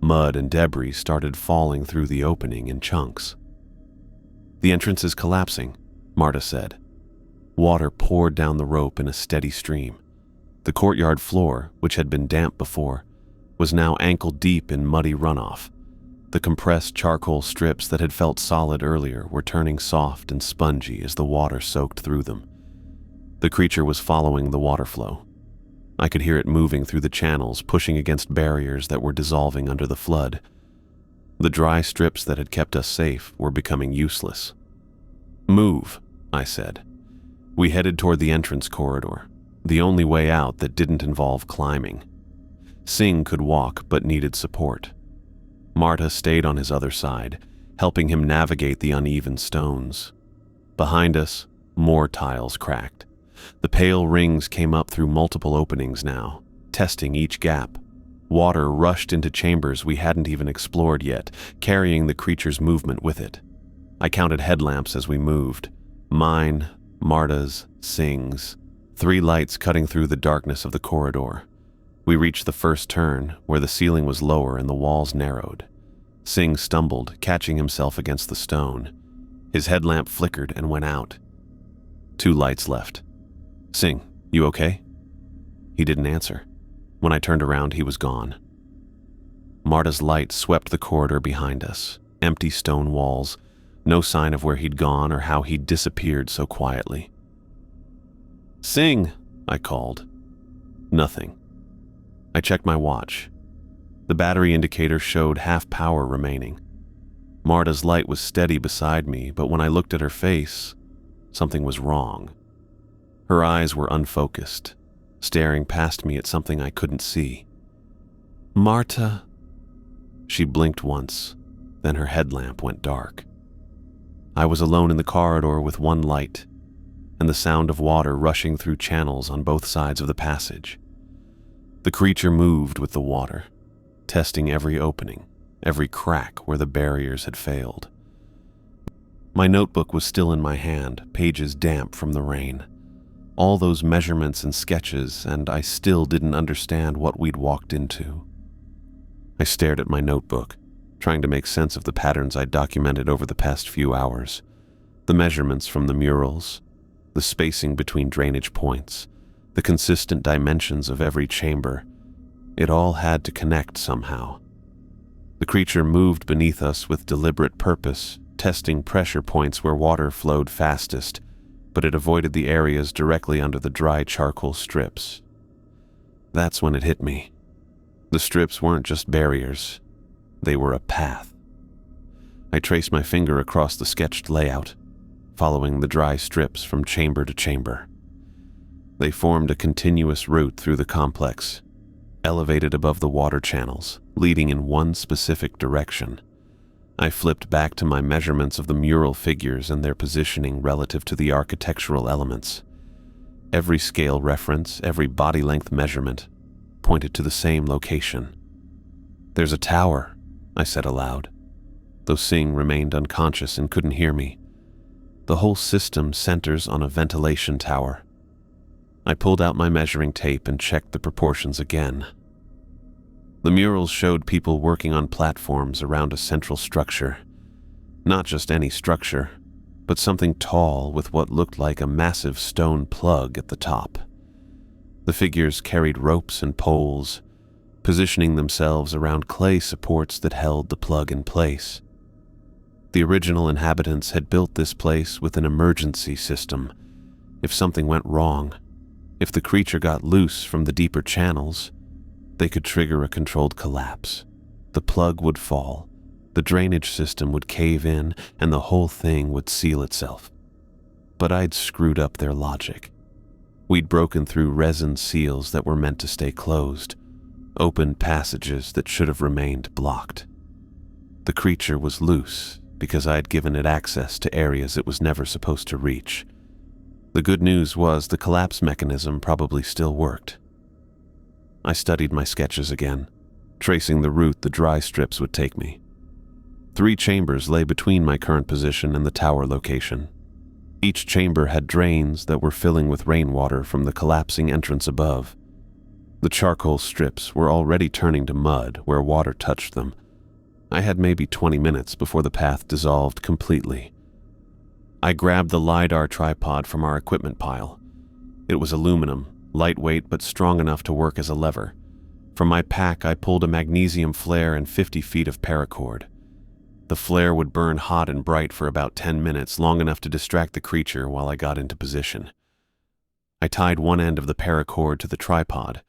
Mud and debris started falling through the opening in chunks. "The entrance is collapsing," Marta said. Water poured down the rope in a steady stream. The courtyard floor, which had been damp before, was now ankle-deep in muddy runoff. The compressed charcoal strips that had felt solid earlier were turning soft and spongy as the water soaked through them. The creature was following the water flow. I could hear it moving through the channels, pushing against barriers that were dissolving under the flood. The dry strips that had kept us safe were becoming useless. "Move," I said. We headed toward the entrance corridor, the only way out that didn't involve climbing. Singh could walk but needed support. Marta stayed on his other side, helping him navigate the uneven stones. Behind us, more tiles cracked. The pale rings came up through multiple openings now, testing each gap. Water rushed into chambers we hadn't even explored yet, carrying the creature's movement with it. I counted headlamps as we moved. Mine, Marta's, Singh's. 3 lights cutting through the darkness of the corridor. We reached the first turn, where the ceiling was lower and the walls narrowed. Singh stumbled, catching himself against the stone. His headlamp flickered and went out. 2 lights left. "Singh, you okay?" He didn't answer. When I turned around, he was gone. Marta's light swept the corridor behind us. Empty stone walls, no sign of where he'd gone or how he'd disappeared so quietly. "Singh," I called. Nothing. I checked my watch. The battery indicator showed half power remaining. Marta's light was steady beside me, but when I looked at her face, something was wrong. Her eyes were unfocused, staring past me at something I couldn't see. "Marta." She blinked once, then her headlamp went dark. I was alone in the corridor with 1 light, and the sound of water rushing through channels on both sides of the passage. The creature moved with the water, testing every opening, every crack where the barriers had failed. My notebook was still in my hand, pages damp from the rain. All those measurements and sketches, and I still didn't understand what we'd walked into. I stared at my notebook, trying to make sense of the patterns I'd documented over the past few hours. The measurements from the murals, the spacing between drainage points, the consistent dimensions of every chamber. It all had to connect somehow. The creature moved beneath us with deliberate purpose, testing pressure points where water flowed fastest, but it avoided the areas directly under the dry charcoal strips. That's when it hit me. The strips weren't just barriers. They were a path. I traced my finger across the sketched layout, following the dry strips from chamber to chamber. They formed a continuous route through the complex, elevated above the water channels, leading in one specific direction. I flipped back to my measurements of the mural figures and their positioning relative to the architectural elements. Every scale reference, every body length measurement, pointed to the same location. "There's a tower," I said aloud, though Singh remained unconscious and couldn't hear me. "The whole system centers on a ventilation tower." I pulled out my measuring tape and checked the proportions again. The murals showed people working on platforms around a central structure. Not just any structure, but something tall with what looked like a massive stone plug at the top. The figures carried ropes and poles, positioning themselves around clay supports that held the plug in place. The original inhabitants had built this place with an emergency system. If something went wrong, if the creature got loose from the deeper channels, they could trigger a controlled collapse. The plug would fall, the drainage system would cave in, and the whole thing would seal itself. But I'd screwed up their logic. We'd broken through resin seals that were meant to stay closed, opened passages that should have remained blocked. The creature was loose because I'd given it access to areas it was never supposed to reach. The good news was the collapse mechanism probably still worked. I studied my sketches again, tracing the route the dry strips would take me. 3 chambers lay between my current position and the tower location. Each chamber had drains that were filling with rainwater from the collapsing entrance above. The charcoal strips were already turning to mud where water touched them. I had maybe 20 minutes before the path dissolved completely. I grabbed the LiDAR tripod from our equipment pile. It was aluminum, lightweight but strong enough to work as a lever. From my pack, I pulled a magnesium flare and 50 feet of paracord. The flare would burn hot and bright for about 10 minutes, long enough to distract the creature while I got into position. I tied one end of the paracord to the tripod,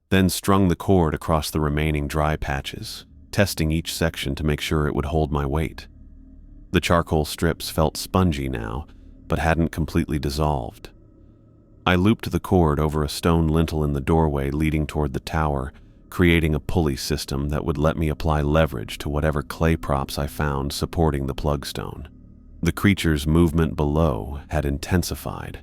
then strung the cord across the remaining dry patches, testing each section to make sure it would hold my weight. The charcoal strips felt spongy now, but hadn't completely dissolved. I looped the cord over a stone lintel in the doorway leading toward the tower, creating a pulley system that would let me apply leverage to whatever clay props I found supporting the plugstone. The creature's movement below had intensified.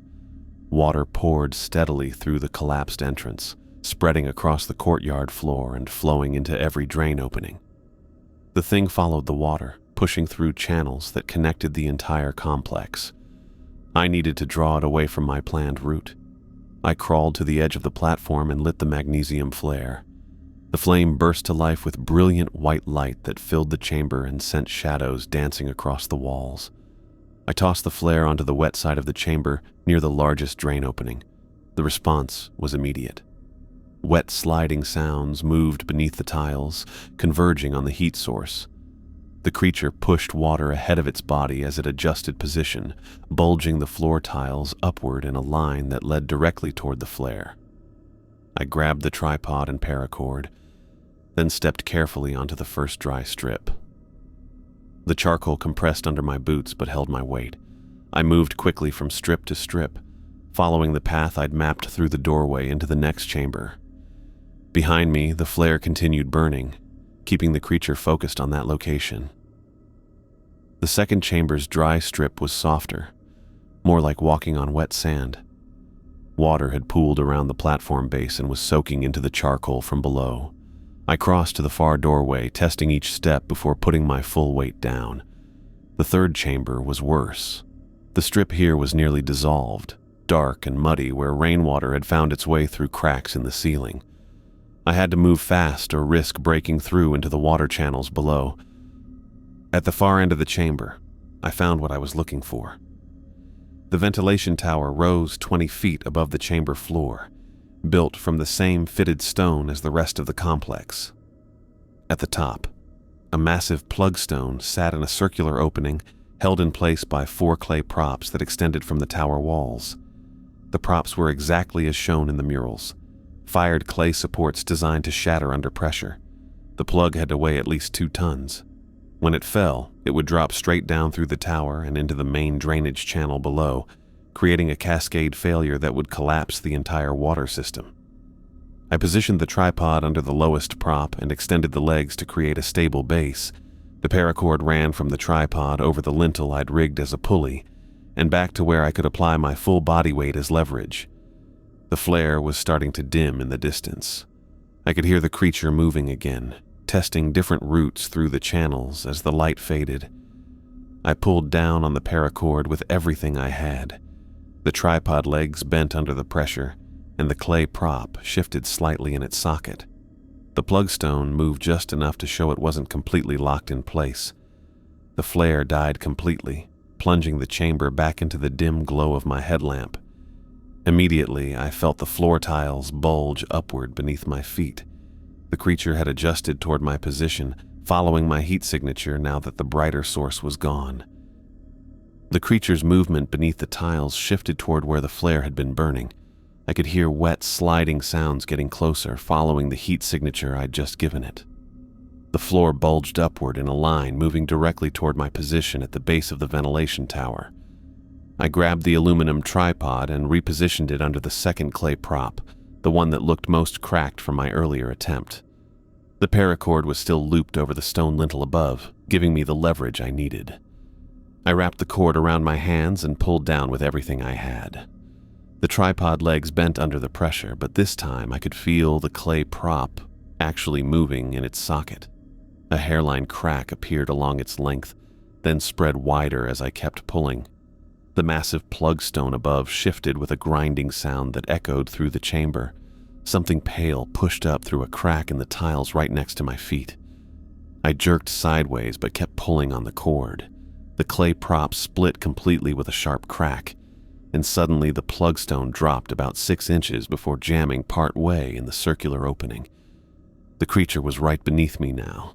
Water poured steadily through the collapsed entrance, spreading across the courtyard floor and flowing into every drain opening. The thing followed the water, pushing through channels that connected the entire complex. I needed to draw it away from my planned route. I crawled to the edge of the platform and lit the magnesium flare. The flame burst to life with brilliant white light that filled the chamber and sent shadows dancing across the walls. I tossed the flare onto the wet side of the chamber near the largest drain opening. The response was immediate. Wet sliding sounds moved beneath the tiles, converging on the heat source. The creature pushed water ahead of its body as it adjusted position, bulging the floor tiles upward in a line that led directly toward the flare. I grabbed the tripod and paracord, then stepped carefully onto the first dry strip. The charcoal compressed under my boots but held my weight. I moved quickly from strip to strip, following the path I'd mapped through the doorway into the next chamber. Behind me, the flare continued burning, keeping the creature focused on that location. The second chamber's dry strip was softer, more like walking on wet sand. Water had pooled around the platform base and was soaking into the charcoal from below. I crossed to the far doorway, testing each step before putting my full weight down. The third chamber was worse. The strip here was nearly dissolved, dark and muddy where rainwater had found its way through cracks in the ceiling. I had to move fast or risk breaking through into the water channels below. At the far end of the chamber, I found what I was looking for. The ventilation tower rose 20 feet above the chamber floor, built from the same fitted stone as the rest of the complex. At the top, a massive plugstone sat in a circular opening held in place by 4 clay props that extended from the tower walls. The props were exactly as shown in the murals. Fired clay supports designed to shatter under pressure. The plug had to weigh at least 2 tons. When it fell, it would drop straight down through the tower and into the main drainage channel below, creating a cascade failure that would collapse the entire water system. I positioned the tripod under the lowest prop and extended the legs to create a stable base. The paracord ran from the tripod over the lintel I'd rigged as a pulley, and back to where I could apply my full body weight as leverage. The flare was starting to dim in the distance. I could hear the creature moving again, testing different routes through the channels as the light faded. I pulled down on the paracord with everything I had. The tripod legs bent under the pressure, and the clay prop shifted slightly in its socket. The plugstone moved just enough to show it wasn't completely locked in place. The flare died completely, plunging the chamber back into the dim glow of my headlamp. Immediately, I felt the floor tiles bulge upward beneath my feet. The creature had adjusted toward my position, following my heat signature now that the brighter source was gone. The creature's movement beneath the tiles shifted toward where the flare had been burning. I could hear wet, sliding sounds getting closer, following the heat signature I'd just given it. The floor bulged upward in a line, moving directly toward my position at the base of the ventilation tower. I grabbed the aluminum tripod and repositioned it under the second clay prop, the one that looked most cracked from my earlier attempt. The paracord was still looped over the stone lintel above, giving me the leverage I needed. I wrapped the cord around my hands and pulled down with everything I had. The tripod legs bent under the pressure, but this time I could feel the clay prop actually moving in its socket. A hairline crack appeared along its length, then spread wider as I kept pulling. The massive plugstone above shifted with a grinding sound that echoed through the chamber. Something pale pushed up through a crack in the tiles right next to my feet. I jerked sideways but kept pulling on the cord. The clay prop split completely with a sharp crack, and suddenly the plugstone dropped about 6 inches before jamming part way in the circular opening. The creature was right beneath me now.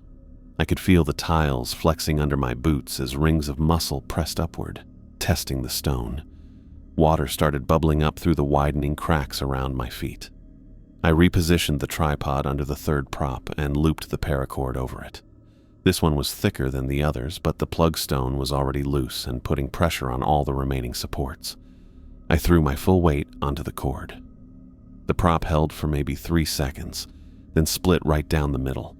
I could feel the tiles flexing under my boots as rings of muscle pressed upward, testing the stone. Water started bubbling up through the widening cracks around my feet. I repositioned the tripod under the third prop and looped the paracord over it. This one was thicker than the others, but the plug stone was already loose and putting pressure on all the remaining supports. I threw my full weight onto the cord. The prop held for maybe 3 seconds, then split right down the middle.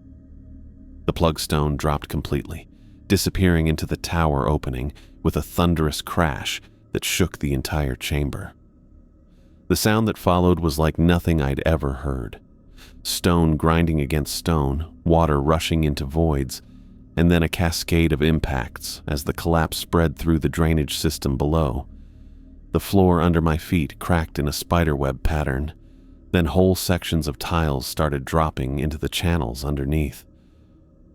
The plug stone dropped completely, disappearing into the tower opening with a thunderous crash that shook the entire chamber. The sound that followed was like nothing I'd ever heard. Stone grinding against stone, water rushing into voids, and then a cascade of impacts as the collapse spread through the drainage system below. The floor under my feet cracked in a spiderweb pattern, then whole sections of tiles started dropping into the channels underneath.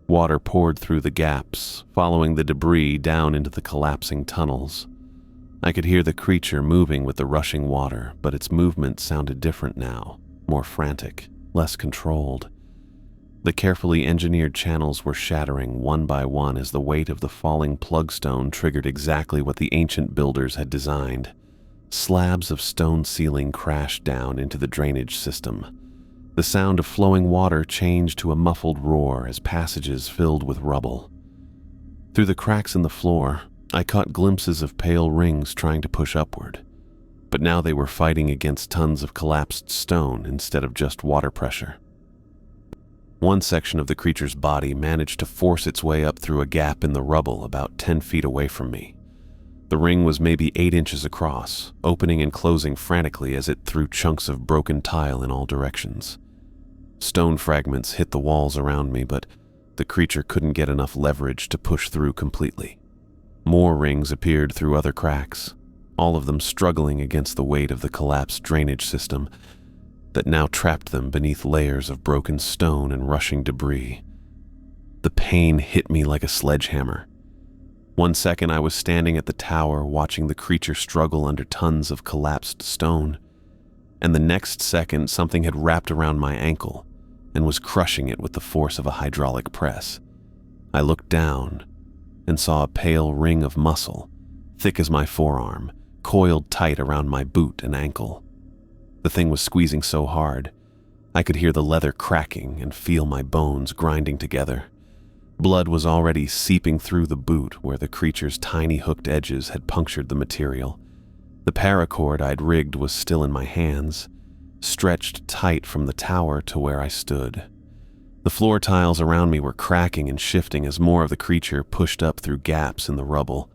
Water poured through the gaps, following the debris down into the collapsing tunnels. I could hear the creature moving with the rushing water, but its movement sounded different now, more frantic, less controlled. The carefully engineered channels were shattering one by one as the weight of the falling plugstone triggered exactly what the ancient builders had designed. Slabs of stone ceiling crashed down into the drainage system. The sound of flowing water changed to a muffled roar as passages filled with rubble. Through the cracks in the floor, I caught glimpses of pale rings trying to push upward, but now they were fighting against tons of collapsed stone instead of just water pressure. One section of the creature's body managed to force its way up through a gap in the rubble about 10 feet away from me. The ring was maybe 8 inches across, opening and closing frantically as it threw chunks of broken tile in all directions. Stone fragments hit the walls around me, but the creature couldn't get enough leverage to push through completely. More rings appeared through other cracks, all of them struggling against the weight of the collapsed drainage system that now trapped them beneath layers of broken stone and rushing debris. The pain hit me like a sledgehammer. One second I was standing at the tower watching the creature struggle under tons of collapsed stone, and the next second something had wrapped around my ankle and was crushing it with the force of a hydraulic press. I looked down and saw a pale ring of muscle, thick as my forearm, coiled tight around my boot and ankle. The thing was squeezing so hard, I could hear the leather cracking and feel my bones grinding together. Blood was already seeping through the boot where the creature's tiny hooked edges had punctured the material. The paracord I'd rigged was still in my hands, stretched tight from the tower to where I stood. The floor tiles around me were cracking and shifting as more of the creature pushed up through gaps in the rubble.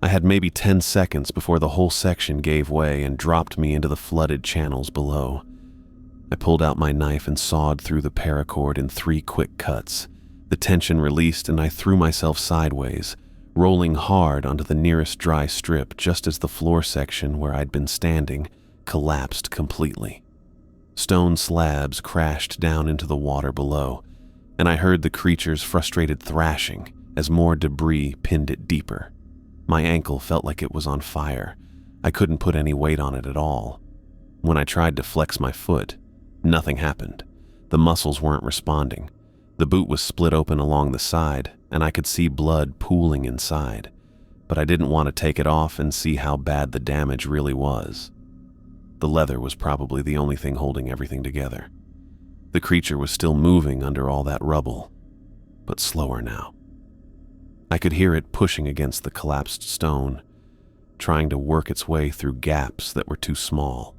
I had maybe 10 seconds before the whole section gave way and dropped me into the flooded channels below. I pulled out my knife and sawed through the paracord in 3 quick cuts. The tension released and I threw myself sideways, rolling hard onto the nearest dry strip just as the floor section where I'd been standing collapsed completely. Stone slabs crashed down into the water below, and I heard the creature's frustrated thrashing as more debris pinned it deeper. My ankle felt like it was on fire. I couldn't put any weight on it at all. When I tried to flex my foot, nothing happened. The muscles weren't responding. The boot was split open along the side, and I could see blood pooling inside, but I didn't want to take it off and see how bad the damage really was. The leather was probably the only thing holding everything together. The creature was still moving under all that rubble, but slower now. I could hear it pushing against the collapsed stone, trying to work its way through gaps that were too small.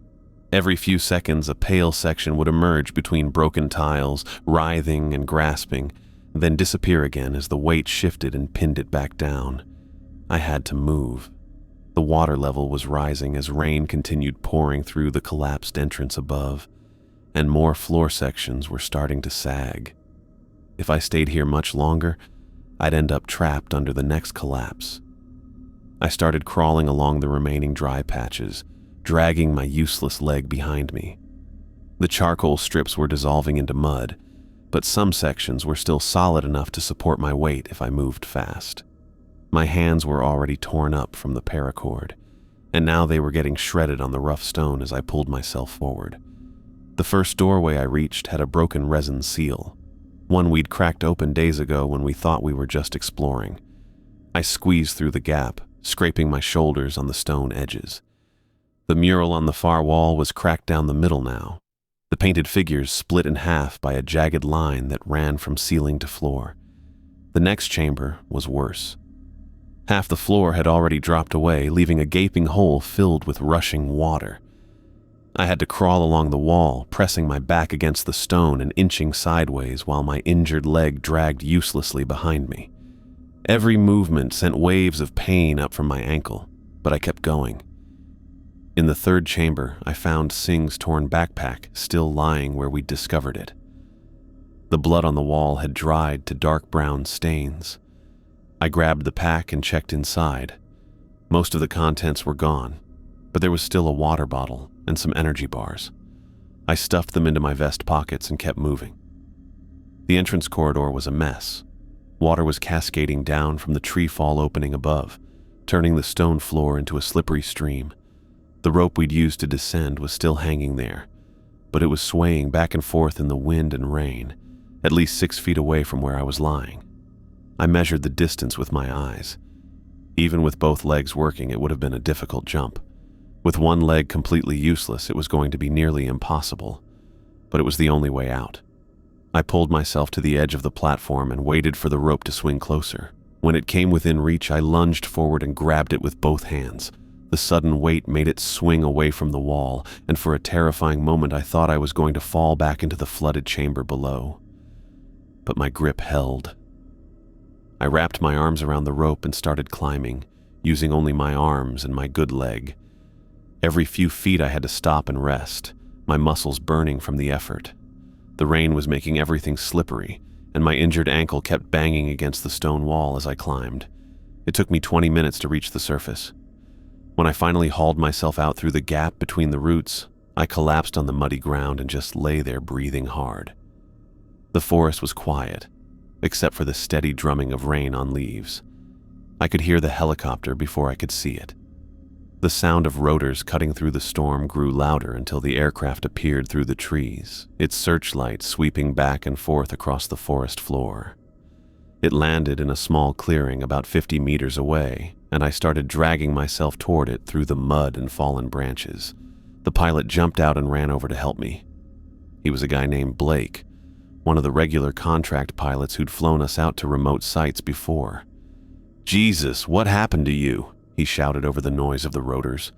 Every few seconds, a pale section would emerge between broken tiles, writhing and grasping, then disappear again as the weight shifted and pinned it back down. I had to move. The water level was rising as rain continued pouring through the collapsed entrance above, and more floor sections were starting to sag. If I stayed here much longer, I'd end up trapped under the next collapse. I started crawling along the remaining dry patches, dragging my useless leg behind me. The charcoal strips were dissolving into mud, but some sections were still solid enough to support my weight if I moved fast. My hands were already torn up from the paracord, and now they were getting shredded on the rough stone as I pulled myself forward. The first doorway I reached had a broken resin seal, one we'd cracked open days ago when we thought we were just exploring. I squeezed through the gap, scraping my shoulders on the stone edges. The mural on the far wall was cracked down the middle now, the painted figures split in half by a jagged line that ran from ceiling to floor. The next chamber was worse. Half the floor had already dropped away, leaving a gaping hole filled with rushing water. I had to crawl along the wall, pressing my back against the stone and inching sideways while my injured leg dragged uselessly behind me. Every movement sent waves of pain up from my ankle, but I kept going. In the third chamber, I found Singh's torn backpack still lying where we'd discovered it. The blood on the wall had dried to dark brown stains. I grabbed the pack and checked inside. Most of the contents were gone, but there was still a water bottle and some energy bars. I stuffed them into my vest pockets and kept moving. The entrance corridor was a mess. Water was cascading down from the tree fall opening above, turning the stone floor into a slippery stream. The rope we'd used to descend was still hanging there, but it was swaying back and forth in the wind and rain, at least 6 feet away from where I was lying. I measured the distance with my eyes. Even with both legs working, it would have been a difficult jump. With one leg completely useless, it was going to be nearly impossible, but it was the only way out. I pulled myself to the edge of the platform and waited for the rope to swing closer. When it came within reach, I lunged forward and grabbed it with both hands. The sudden weight made it swing away from the wall, and for a terrifying moment I thought I was going to fall back into the flooded chamber below. But my grip held. I wrapped my arms around the rope and started climbing, using only my arms and my good leg. Every few feet I had to stop and rest, my muscles burning from the effort. The rain was making everything slippery, and my injured ankle kept banging against the stone wall as I climbed. It took me 20 minutes to reach the surface. When I finally hauled myself out through the gap between the roots, I collapsed on the muddy ground and just lay there breathing hard. The forest was quiet, except for the steady drumming of rain on leaves. I could hear the helicopter before I could see it. The sound of rotors cutting through the storm grew louder until the aircraft appeared through the trees, its searchlight sweeping back and forth across the forest floor. It landed in a small clearing about 50 meters away, and I started dragging myself toward it through the mud and fallen branches. The pilot jumped out and ran over to help me. He was a guy named Blake, one of the regular contract pilots who'd flown us out to remote sites before. "Jesus, what happened to you?" he shouted over the noise of the rotors.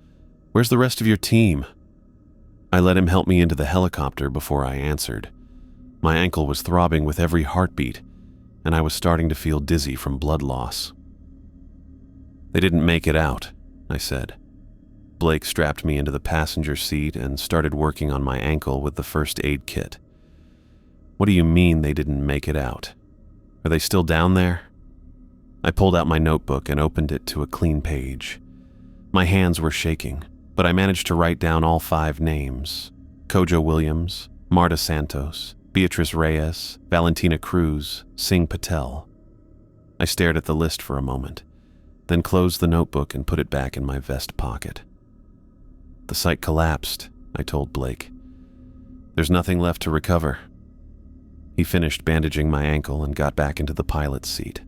"Where's the rest of your team?" I let him help me into the helicopter before I answered. My ankle was throbbing with every heartbeat, and I was starting to feel dizzy from blood loss. "They didn't make it out," I said. Blake strapped me into the passenger seat and started working on my ankle with the first aid kit. "What do you mean they didn't make it out? Are they still down there?" I pulled out my notebook and opened it to a clean page. My hands were shaking, but I managed to write down all 5 names: Kojo Williams, Marta Santos, Beatrice Reyes, Valentina Cruz, Singh Patel. I stared at the list for a moment, then closed the notebook and put it back in my vest pocket. "The site collapsed," I told Blake. "There's nothing left to recover." He finished bandaging my ankle and got back into the pilot's seat.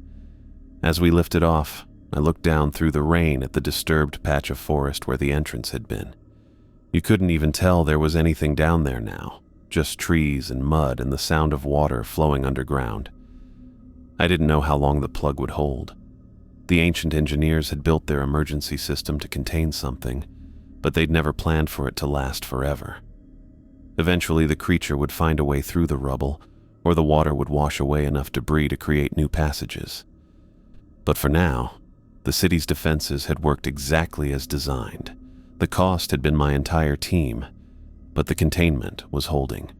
As we lifted off, I looked down through the rain at the disturbed patch of forest where the entrance had been. You couldn't even tell there was anything down there now, just trees and mud and the sound of water flowing underground. I didn't know how long the plug would hold. The ancient engineers had built their emergency system to contain something, but they'd never planned for it to last forever. Eventually, the creature would find a way through the rubble, or the water would wash away enough debris to create new passages. But for now, the city's defenses had worked exactly as designed. The cost had been my entire team, but the containment was holding.